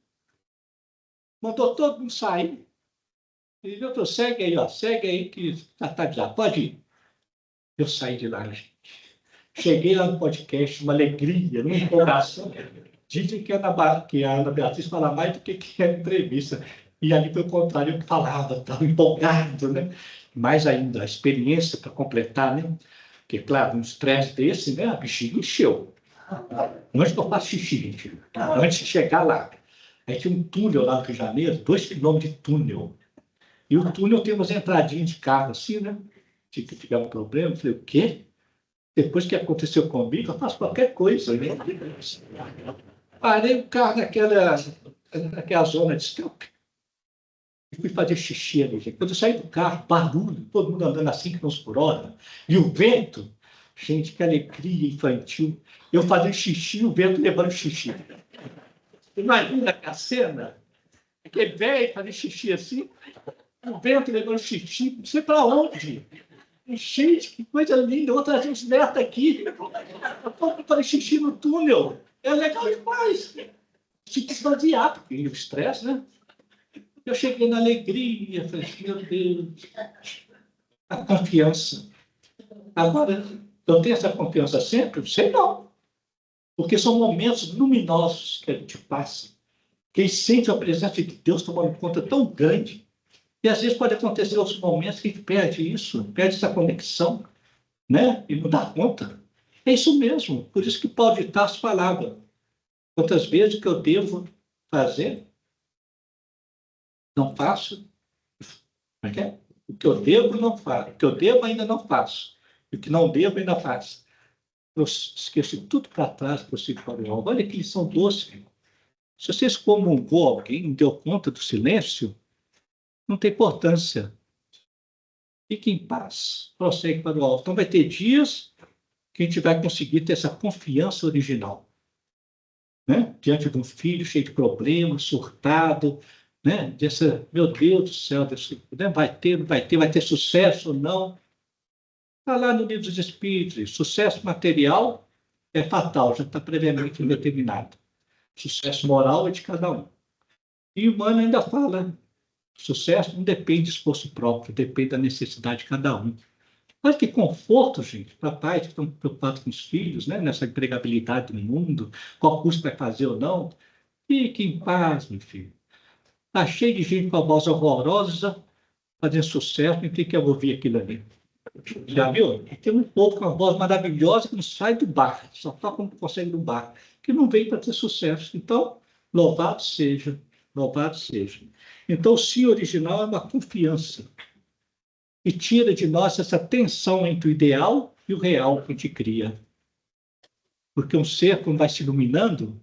mandou todo mundo sair. Ele disse, segue aí, ó, segue aí que tá de lá, pode ir. Eu saí de lá, gente. Cheguei lá no podcast, uma alegria, uma empolgação. Dizem que a Ana Beatriz fala mais do que a entrevista. E ali foi o contrário, eu que falava, estava empolgado, né? Mais ainda, a experiência para completar, né? Porque, claro, um estresse desse, né? A bexiga encheu. Antes que eu faço xixi, gente. Antes de chegar lá. Aí tinha um túnel lá no Rio de Janeiro, 2 quilômetros de túnel. E o túnel tem umas entradinhas de carro assim, né? Se tiver um problema, eu falei, o quê? Depois que aconteceu comigo, eu faço qualquer coisa. Né? Parei o carro naquela zona de escape. E fui fazer xixi ali, gente. Quando eu saí do carro, barulho, todo mundo andando a 5 km por hora. E o vento, gente, que alegria infantil. Eu fazendo xixi, o vento levando xixi. Imagina a cena. Aquele velho fazendo xixi assim, o vento levando xixi, não sei para onde. Gente, que coisa linda, outra gente neta aqui. Eu estou fazendo xixi no túnel. É legal demais. Tinha que esvaziar, porque o estresse, né? Eu cheguei na alegria, falei, meu Deus, a confiança. Agora, eu tenho essa confiança sempre? Sei não. Porque são momentos luminosos que a gente passa. Que sente a presença de Deus tomando conta tão grande. E às vezes pode acontecer outros momentos que a gente perde isso, perde essa conexão, né? E não dá conta. É isso mesmo. Por isso que Paulo de Tarso falava. Quantas vezes que eu devo fazer, não faço. Como é que é? O que eu devo, não faço. O que eu devo, ainda não faço. E o que não devo, ainda faço. Eu esqueci tudo para trás, prossigo para o alvo. Olha que lição doce. Se você excomungou alguém, não deu conta do silêncio, não tem importância. Fique em paz, prossegue para o alvo. Então vai ter dias que a gente vai conseguir ter essa confiança original. Né? Diante de um filho cheio de problemas, surtado, né? Dessa, meu Deus do céu, desse, né? Vai ter, não vai ter sucesso ou não. Está lá no livro dos Espíritos, sucesso material é fatal, já está previamente determinado. Sucesso moral é de cada um. E o humano ainda fala, sucesso não depende de esforço próprio, depende da necessidade de cada um. Olha que conforto, gente, para pais que estão preocupados com os filhos, né? Nessa empregabilidade no mundo, qual curso vai fazer ou não. Fique em paz, meu filho. Está cheio de gente com a voz horrorosa, fazendo sucesso, e fica a ouvir aquilo ali. Já viu? Tem um povo com uma voz maravilhosa que não sai do bar, só toca quando consegue no bar, que não vem para ter sucesso. Então, louvado seja, louvado seja. Então, o sim original é uma confiança e tira de nós essa tensão entre o ideal e o real que a gente cria. Porque um ser, quando vai se iluminando,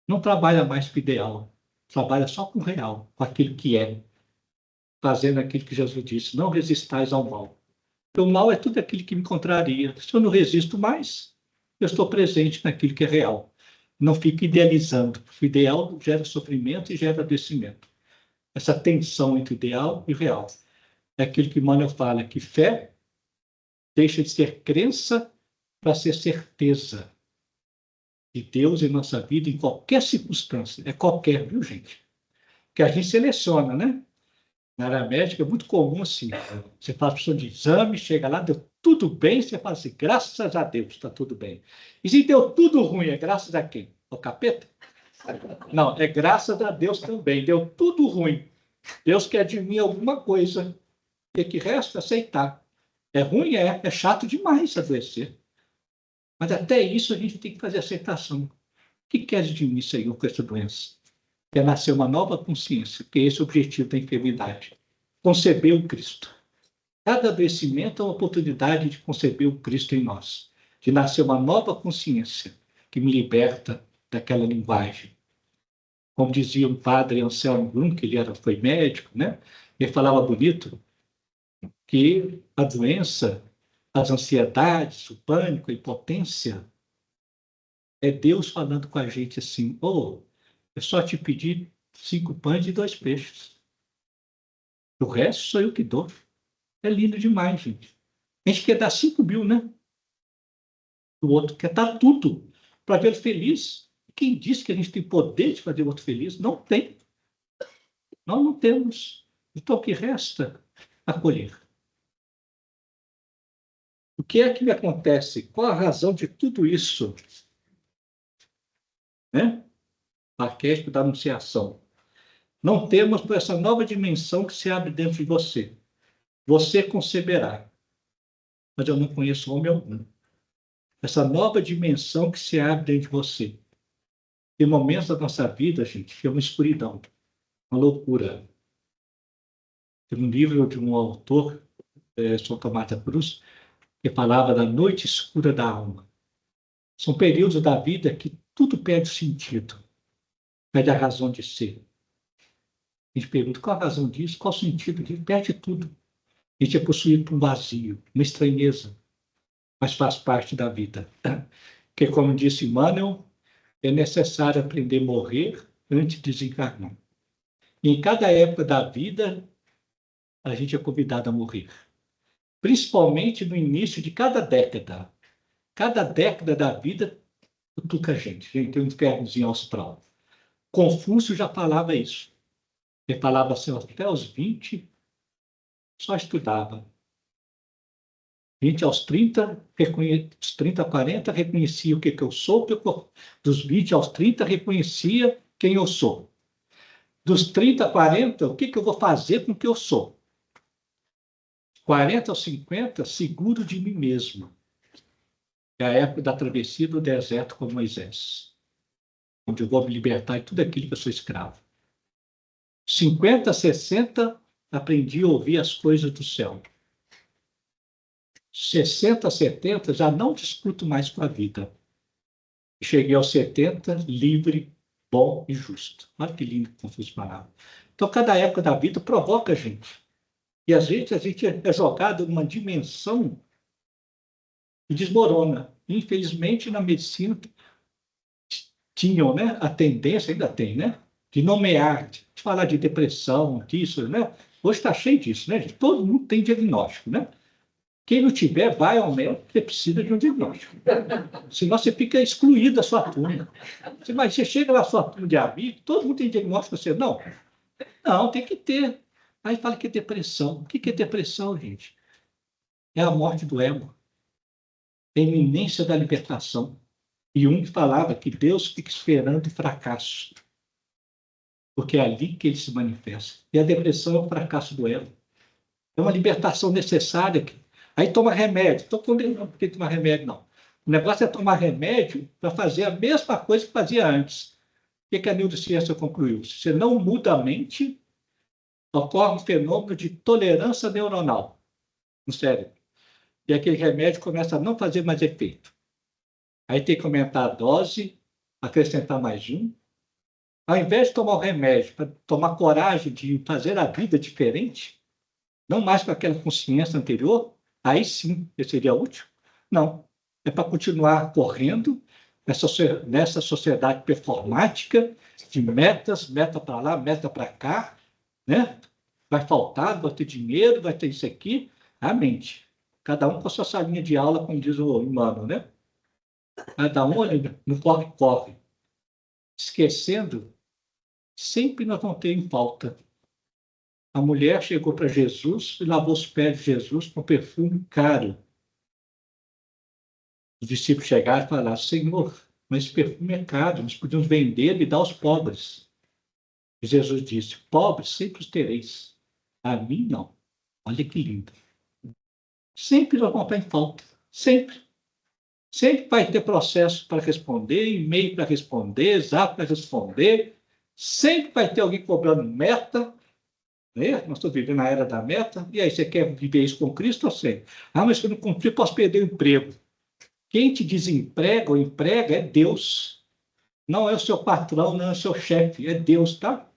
não trabalha mais com o ideal, trabalha só com o real, com aquilo que é, fazendo aquilo que Jesus disse, não resistais ao mal. O mal é tudo aquilo que me contraria. Se eu não resisto mais, eu estou presente naquilo que é real. Não fico idealizando. O ideal gera sofrimento e gera adoecimento. Essa tensão entre o ideal e o real. É aquilo que Emmanuel fala, que fé deixa de ser crença para ser certeza de Deus em nossa vida, em qualquer circunstância. É qualquer, viu, gente? Que a gente seleciona, né? Na área médica é muito comum assim. Você faz opção de exame, chega lá, deu tudo bem, você fala assim, graças a Deus, está tudo bem. E se deu tudo ruim, é graças a quem? Ao capeta? Não, é graças a Deus também. Deu tudo ruim. Deus quer de mim alguma coisa. O que resta? Aceitar. É ruim? É chato demais adoecer. Mas até isso a gente tem que fazer aceitação. O que queres de mim, Senhor, com essa doença? Quer nascer uma nova consciência, que esse é o objetivo da enfermidade. Conceber o Cristo. Cada adoecimento é uma oportunidade de conceber o Cristo em nós, de nascer uma nova consciência que me liberta daquela linguagem. Como dizia um padre Anselmo Blum, que foi médico, né? Ele falava bonito que a doença, as ansiedades, o pânico, a impotência, é Deus falando com a gente assim, é só te pedir 5 pães e 2 peixes. O resto sou eu que dou. É lindo demais, gente. A gente quer dar 5 mil, né? O outro quer dar tudo para ver feliz. Quem disse que a gente tem poder de fazer o outro feliz? Não tem. Nós não temos. Então, o que resta? Acolher. O que é que me acontece? Qual a razão de tudo isso? Né? Arquétipo da anunciação. Não temos por essa nova dimensão que se abre dentro de você. Você conceberá. Mas eu não conheço homem algum essa nova dimensão que se abre dentro de você. Tem momentos da nossa vida, gente, que é uma escuridão, uma loucura. Tem um livro de um autor, São Tomás da Cruz, que falava da noite escura da alma. São períodos da vida que tudo perde sentido, perde a razão de ser. A gente pergunta qual a razão disso, qual o sentido disso, perde tudo. A gente é possuído por um vazio, uma estranheza, mas faz parte da vida. Porque, como disse Emmanuel, é necessário aprender a morrer antes de desencarnar. E em cada época da vida, a gente é convidado a morrer. Principalmente no início de cada década. Cada década da vida cutuca a gente. A gente tem um infernozinho austral. Confúcio já falava isso. Ele falava assim, até os 20, só estudava. 20 aos 30, dos 30 a 40, reconhecia o que eu sou. Dos 20 aos 30, reconhecia quem eu sou. Dos 30 a 40, o que eu vou fazer com o que eu sou? 40 aos 50, seguro de mim mesmo. É a época da travessia do deserto com Moisés, onde eu vou me libertar de tudo aquilo que eu sou escravo. 50, 60, aprendi a ouvir as coisas do céu. 60, 70, já não discuto mais com a vida. Cheguei aos 70, livre, bom e justo. Olha que lindo que Confúcio falava. Então, cada época da vida provoca a gente. E às vezes a gente é jogado numa dimensão e desmorona. Infelizmente, na medicina, tinham, né, a tendência, ainda tem, né, de nomear, de falar de depressão, disso, né? Hoje está cheio disso, né? Todo mundo tem diagnóstico, né? Quem não tiver, vai ao médico, porque precisa de um diagnóstico. Senão você fica excluído da sua turma. Você chega na sua turma de amigos, todo mundo tem diagnóstico, você não. Não, tem que ter. Aí fala que é depressão. O que é depressão, gente? É a morte do ego. É a iminência da libertação. E um que falava que Deus fica esperando o fracasso. Porque é ali que ele se manifesta. E a depressão é o fracasso do ego. É uma libertação necessária. Aí toma remédio. Estou condenando porque tomar remédio, não. O negócio é tomar remédio para fazer a mesma coisa que fazia antes. O que a neurociência concluiu? Se você não muda a mente, ocorre um fenômeno de tolerância neuronal no cérebro. E aquele remédio começa a não fazer mais efeito. Aí tem que aumentar a dose, acrescentar mais um. Ao invés de tomar o remédio para tomar coragem de fazer a vida diferente, não mais com aquela consciência anterior, aí sim seria útil. Não. É para continuar correndo nessa sociedade performática de metas, meta para lá, meta para cá, né? Vai faltar, vai ter dinheiro, vai ter isso aqui. A mente. Cada um com a sua salinha de aula, como diz o Emmanuel, né? Cada um ali no corre-corre. Esquecendo, sempre nós vamos ter em falta. A mulher chegou para Jesus e lavou os pés de Jesus com perfume caro. Os discípulos chegaram e falaram: Senhor, mas esse perfume é caro, nós podíamos vender e dar aos pobres. E Jesus disse: pobres sempre os tereis, a mim não. Olha que lindo. Sempre nós vamos estar em falta. Sempre. Sempre vai ter processo para responder, e-mail para responder, zap para responder. Sempre vai ter alguém cobrando meta. Né? Nós estamos vivendo na era da meta. E aí, você quer viver isso com Cristo ou sem? Ah, mas se eu não cumprir, posso perder o emprego. Quem te desemprega ou emprega é Deus. Não é o seu patrão, não é o seu chefe, é Deus, tá?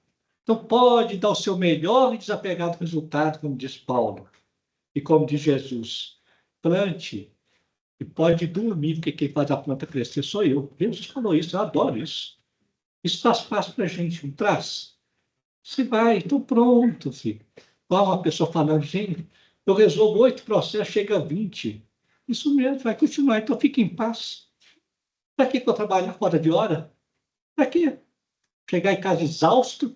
Então, pode dar o seu melhor e desapegar do resultado, como diz Paulo. E como diz Jesus, plante e pode dormir, porque quem faz a planta crescer sou eu. Jesus falou isso, eu adoro isso. Isso faz parte para a gente, não traz? Você vai, então pronto, filho. Igual uma pessoa falando, gente, eu resolvo 8 processos, chega a 20. Isso mesmo, vai continuar, então fique em paz. Para que eu trabalhar fora de hora? Para quê? Chegar em casa exausto,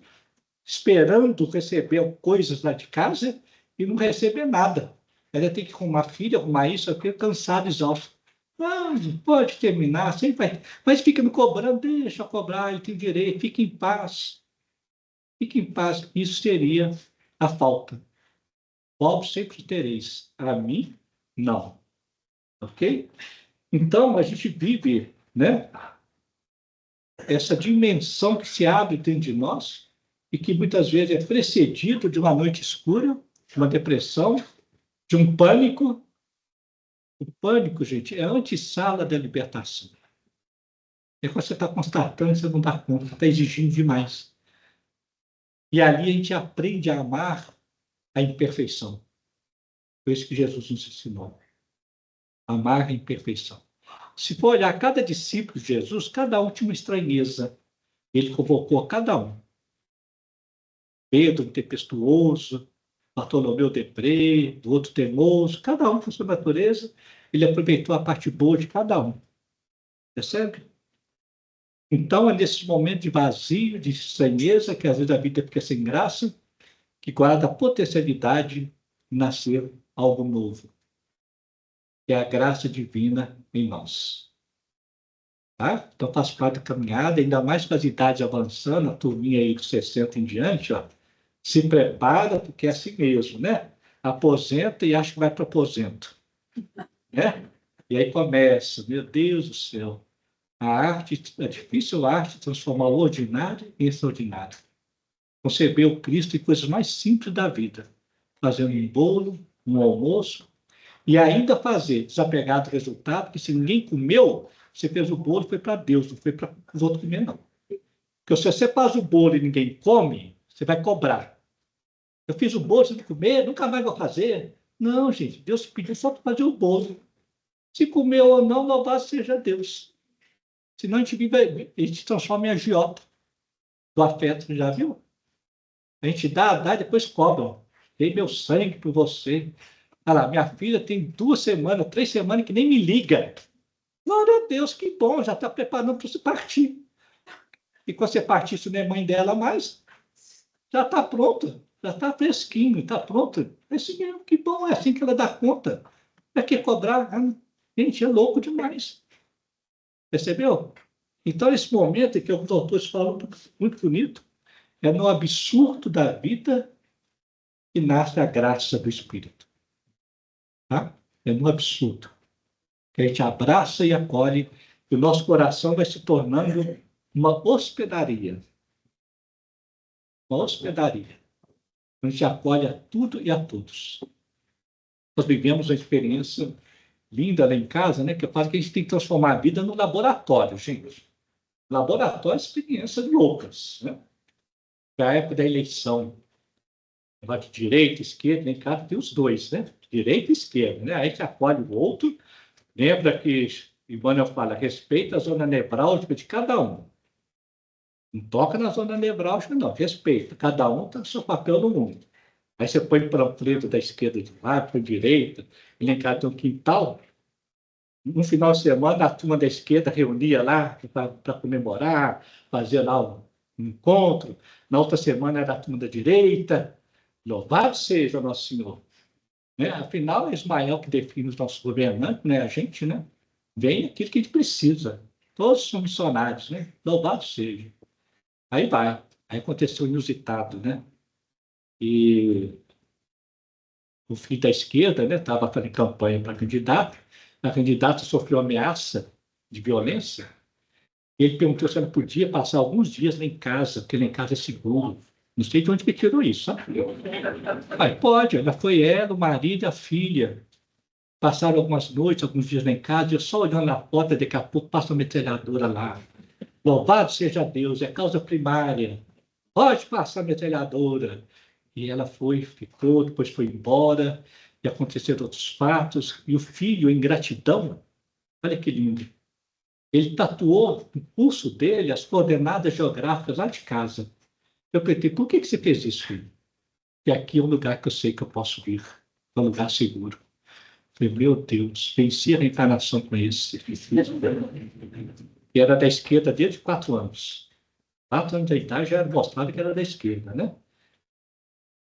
esperando receber coisas lá de casa e não receber nada. Ela tem que arrumar filha, arrumar isso, aquilo, cansado, exausto. Não, pode terminar, sempre vai. Mas fica me cobrando, deixa eu cobrar, ele tem direito, fique em paz. Fique em paz. Isso seria a falta. Pobres sempre tereis. A mim, não. Ok? Então, a gente vive, né, essa dimensão que se abre dentro de nós e que muitas vezes é precedido de uma noite escura, de uma depressão, de um pânico. O pânico, gente, é a antessala da libertação. É quando você está constatando, você não dá conta, está exigindo demais. E ali a gente aprende a amar a imperfeição. Foi isso que Jesus nos ensinou. Amar a imperfeição. Se for olhar cada discípulo de Jesus, cada um tinha uma estranheza. Ele convocou cada um. Pedro, tempestuoso, Bartolomeu deprê, do outro teimoso, cada um com sua natureza, ele aproveitou a parte boa de cada um. Percebe? Então, é nesse momento de vazio, de estranheza, que às vezes a vida fica sem graça, que guarda a potencialidade de nascer algo novo, que é a graça divina em nós. Tá? Então, faz parte da caminhada, ainda mais com as idades avançando, a turminha aí dos 60 em diante, ó, se prepara, porque é assim mesmo, né? Aposenta e acha que vai para aposento, né? E aí começa, meu Deus do céu, a arte, a difícil arte transformar o ordinário em extraordinário. Conceber o Cristo em coisas mais simples da vida, fazendo um bolo, um almoço, e ainda fazer, desapegado do resultado, que se ninguém comeu, você fez o bolo, foi para Deus, não foi para os outros comer, não. Porque se você faz o bolo e ninguém come, você vai cobrar. Eu fiz o bolo, você não comer, nunca mais vou fazer. Não, gente, Deus pediu só para fazer o bolo. Se comeu ou não, louvado seja Deus. Senão a gente vive, a gente transforma em agiota do afeto, já viu? A gente dá e depois cobra. Dei meu sangue por você. Olha lá, minha filha tem 2 semanas, 3 semanas que nem me liga. Glória a Deus, que bom, já está preparando para você partir. E quando você partir, se não é mãe dela mais, já está pronta, já está fresquinho, está pronta. É assim mesmo, que bom, é assim que ela dá conta. Para que cobrar? Gente, é louco demais. Percebeu? Então, esse momento em que os autores falam muito bonito, é no absurdo da vida que nasce a graça do Espírito. Tá? É no absurdo. Que a gente abraça e acolhe, e o nosso coração vai se tornando uma hospedaria. Uma hospedaria. A gente acolhe a tudo e a todos. Nós vivemos uma experiência linda lá em casa, né? Que eu falo que a gente tem que transformar a vida no laboratório, gente. Laboratório é experiências loucas, né? Na época da eleição, de direita, esquerda, lá em casa tem os dois, né? Direita e esquerda, né? Aí a gente acolhe o outro. Lembra que Emmanuel fala, respeita a zona nevrálgica de cada um. Não toca na zona nevrálgica, não. Respeita. Cada um tem o seu papel no mundo. Aí você põe para o preto da esquerda de lado, para a direita, e lá em casa tem um quintal. No final de semana, a turma da esquerda reunia lá para comemorar, fazer lá um encontro. Na outra semana era a turma da direita. Louvado seja o Nosso Senhor. Né? Afinal, é Ismael que define os nossos governantes, né? A gente, né? Vem aquilo que a gente precisa. Todos são missionários, né? Louvado seja. Aí vai. Aí aconteceu o inusitado, né? E o filho da esquerda, né? Estava fazendo campanha para candidato. A candidata sofreu ameaça de violência. E ele perguntou se ela podia passar alguns dias lá em casa, porque lá em casa é seguro. Não sei de onde que tirou isso, sabe? Aí pode, ela foi ela, o marido e a filha. Passaram algumas noites, alguns dias lá em casa, eu só olhando na porta, daqui a pouco passa uma metralhadora lá. Louvado seja Deus, é causa primária. Pode passar a metralhadora. E ela foi, ficou, depois foi embora, e aconteceram outros fatos. E o filho, em gratidão, olha que lindo, ele tatuou no pulso dele as coordenadas geográficas lá de casa. Eu perguntei, por que você fez isso, filho? E aqui é um lugar que eu sei que eu posso vir, é um lugar seguro. Falei, meu Deus, venci a reencarnação com esse. E era da esquerda desde 4 anos. 4 anos de idade já mostrava que era da esquerda, né?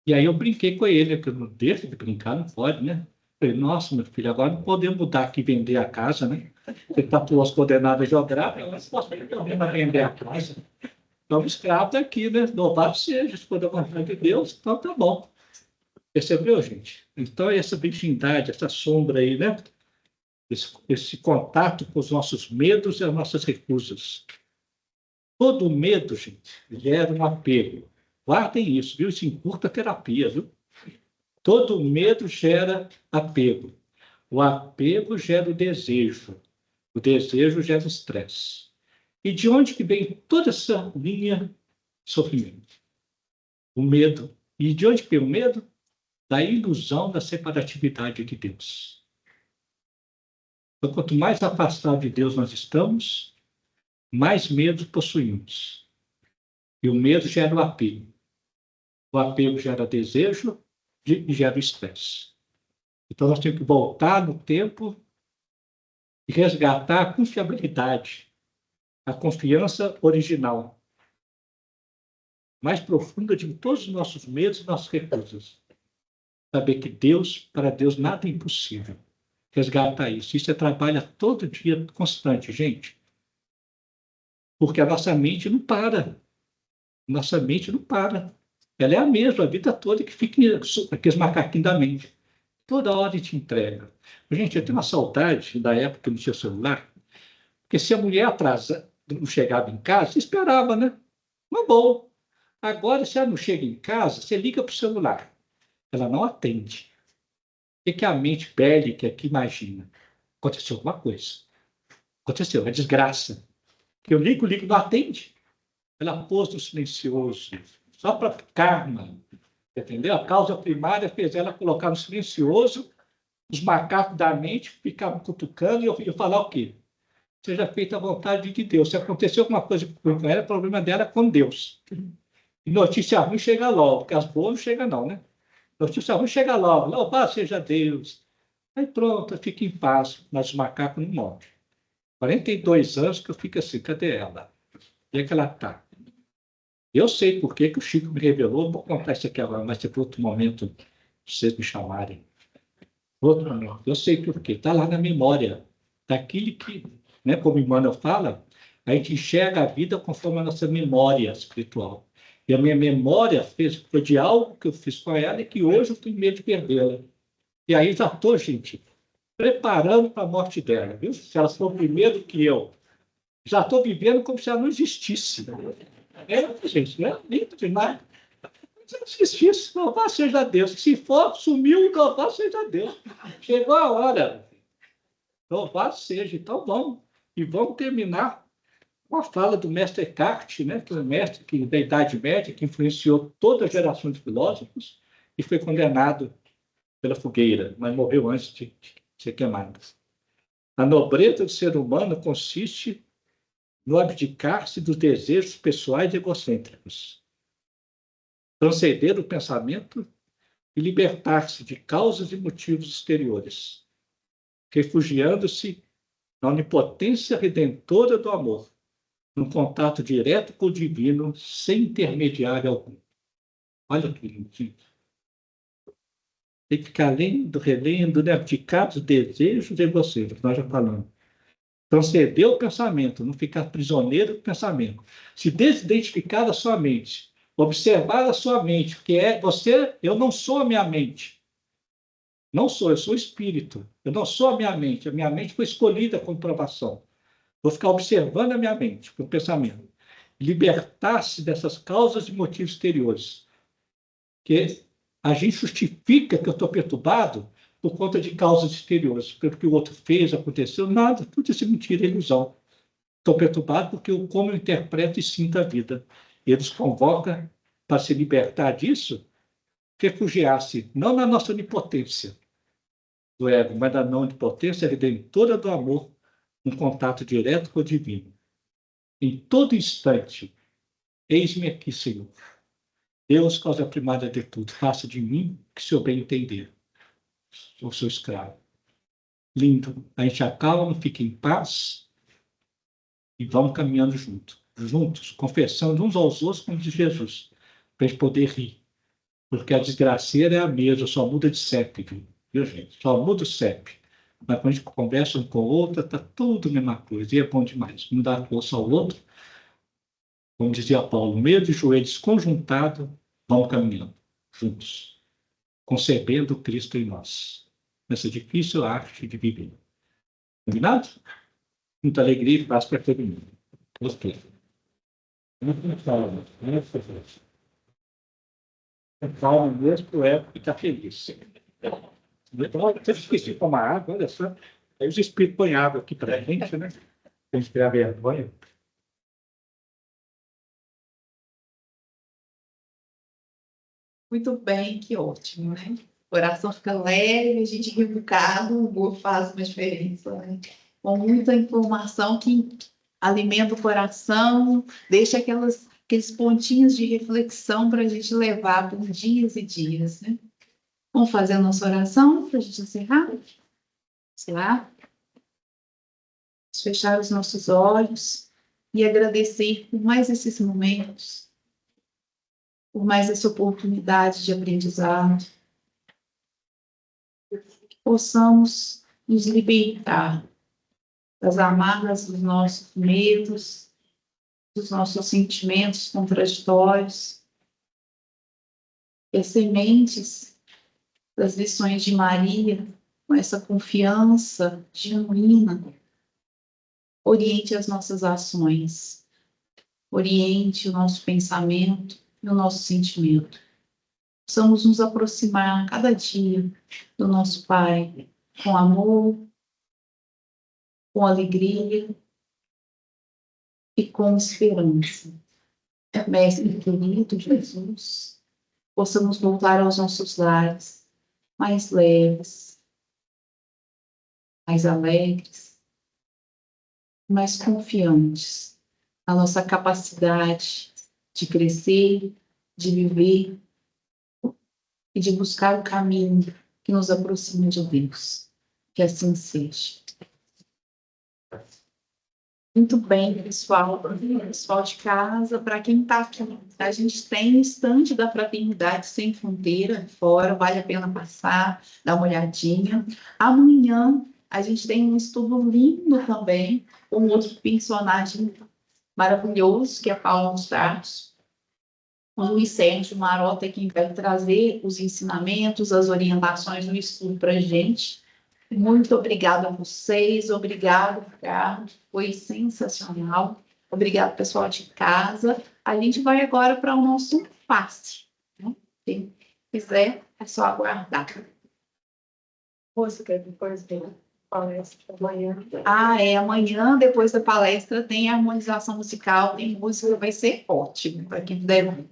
E aí eu brinquei com ele, que eu não deixo de brincar, não pode, né? Falei, nossa, meu filho, agora não podemos mudar aqui e vender a casa, né? Você tatuou as coordenadas geográficas, mas posso ter problema vender a casa. Então, escravo daqui, né? Louvado seja, se for da vontade de Deus, então tá bom. Percebeu, gente? Então, essa virgindade, essa sombra aí, né? esse contato com os nossos medos e as nossas recusas. Todo medo, gente, gera um apego. Guardem isso, viu? Isso encurta a terapia, viu? Todo medo gera apego. O apego gera o desejo. O desejo gera estresse. E de onde que vem toda essa linha de sofrimento? O medo. E de onde que vem o medo? Da ilusão da separatividade de Deus. Então, quanto mais afastado de Deus nós estamos, mais medo possuímos. E o medo gera o apego. O apego gera desejo e gera o estresse. Então, nós temos que voltar no tempo e resgatar a confiabilidade, a confiança original, mais profunda de todos os nossos medos e nossas recusas. Saber que para Deus, nada é impossível. Resgatar isso. Isso é trabalho todo dia, constante, gente. Porque a nossa mente não para. Nossa mente não para. Ela é a mesma a vida toda que fica aqueles macaquinhos da mente. Toda hora te entrega. Gente, eu tenho uma saudade da época que eu não tinha celular, porque se a mulher atrasa, não chegava em casa, você esperava, né? Mas bom. Agora, se ela não chega em casa, você liga para o celular. Ela não atende. O que a mente bélica que imagina? Aconteceu alguma coisa. Aconteceu, é desgraça. Eu ligo, não atende. Ela pôs no silencioso, só para karma. Entendeu? A causa primária fez ela colocar no silencioso, os macacos da mente ficavam cutucando e eu ia falar o quê? Seja feita a vontade de Deus. Se aconteceu alguma coisa com ela, o problema dela é com Deus. E notícia ruim chega logo, porque as boas não chegam não, né? Notícia ruim chega logo. Louvado seja Deus. Aí pronto, fica em paz, mas os macacos não morrem. 42 anos que eu fico assim, cadê ela? Onde é que ela está? Eu sei por que o Chico me revelou, vou contar isso aqui agora, mas é para outro momento, vocês me chamarem. Outro momento. Eu sei por quê. Está lá na memória. Daquilo que, né, como Emmanuel fala, a gente enxerga a vida conforme a nossa memória espiritual. E a minha memória foi de algo que eu fiz com ela e que hoje eu tenho medo de perdê-la. E aí já estou, gente, preparando para a morte dela, viu? Se ela for primeiro que eu, já estou vivendo como se ela não existisse. Gente, não é lindo demais. Se não existisse, louvado seja Deus. Se for, sumiu, louvado seja Deus. Chegou a hora. Louvado seja. Então vamos. E vamos terminar com a fala do mestre Eckhart, né, que é um mestre da Idade Média, que influenciou toda a geração de filósofos e foi condenado pela fogueira, mas morreu antes de ser queimado. A nobreza do ser humano consiste no abdicar-se dos desejos pessoais e egocêntricos, transcender o pensamento e libertar-se de causas e motivos exteriores, refugiando-se na onipotência redentora do amor, num contato direto com o divino, sem intermediário algum. Olha que lindo. Tem que ficar lendo, relendo, né? Abdicar dos desejos egocêntricos, nós já falamos. Transcender o pensamento, não ficar prisioneiro do pensamento. Se desidentificar da sua mente, observar a sua mente, porque eu não sou a minha mente. Não sou, eu sou o espírito. Eu não sou a minha mente foi escolhida com provação. Vou ficar observando a minha mente, o pensamento. Libertar-se dessas causas e motivos exteriores. Que a gente justifica que eu estou perturbado por conta de causas exteriores, pelo que o outro fez, aconteceu, nada, tudo isso é mentira, é ilusão. Estou perturbado porque como eu interpreto e sinto a vida. Eles convocam para se libertar disso, refugiar-se não na nossa onipotência do ego, mas na não onipotência redentora do amor, um contato direto com o divino. Em todo instante, eis-me aqui, Senhor. Deus, causa primária de tudo, faça de mim o que o Senhor bem entender. Eu sou escravo. Lindo. A gente acalma, fica em paz e vamos caminhando juntos, confessando uns aos outros, como diz Jesus, para a gente poder rir. Porque a desgraceira é a mesma, só muda de CEP, viu, gente? Só muda o CEP. Mas quando a gente conversa um com o outro, está tudo a mesma coisa. E é bom demais. Um dá força ao outro. Como dizia Paulo, meio de joelhos conjuntados, vamos caminhando juntos, concebendo Cristo em nós, nessa difícil arte de viver. Combinado? Muita alegria e paz para todo mundo. Gostei. Muito calma. Calma mesmo, o Eco está feliz. Até esqueci de tomar água, olha só. Aí os espíritos põem água aqui para a gente, né? A gente tiver vergonha. Muito bem, que ótimo, né? O coração fica leve, a gente reeducado, o humor faz uma diferença, né? Com muita informação que alimenta o coração, deixa aqueles pontinhos de reflexão para a gente levar por dias e dias, né? Vamos fazer a nossa oração para a gente encerrar? Vamos lá. Vamos fechar os nossos olhos e agradecer por mais esses momentos, por mais essa oportunidade de aprendizado, que possamos nos libertar das amarras dos nossos medos, dos nossos sentimentos contraditórios, e as sementes das lições de Maria, com essa confiança genuína, oriente as nossas ações, oriente o nosso pensamento e o nosso sentimento. Possamos nos aproximar cada dia do nosso Pai com amor, com alegria e com esperança. Mestre querido Jesus, possamos voltar aos nossos lares mais leves, mais alegres, mais confiantes na nossa capacidade de crescer, de viver e de buscar o caminho que nos aproxima de Deus. Que assim seja. Muito bem, pessoal de casa, para quem está aqui, a gente tem o estande da Fraternidade Sem Fronteira fora, vale a pena passar, dar uma olhadinha. Amanhã a gente tem um estudo lindo também, com outro personagem maravilhoso, que é Paulo Starros. O Luiz Sérgio Marota é quem vai trazer os ensinamentos, as orientações do estudo para a gente. Muito obrigada a vocês, obrigado, Ricardo, foi sensacional. Obrigado, pessoal de casa. A gente vai agora para o nosso passe, né? Quem quiser, é só aguardar. Música depois da palestra amanhã. Amanhã, depois da palestra, tem a harmonização musical, tem música, vai ser ótimo para quem puder.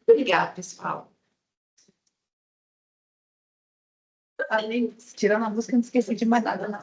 Obrigada, pessoal. Além, tirando a música, não esqueci de mais nada. Não.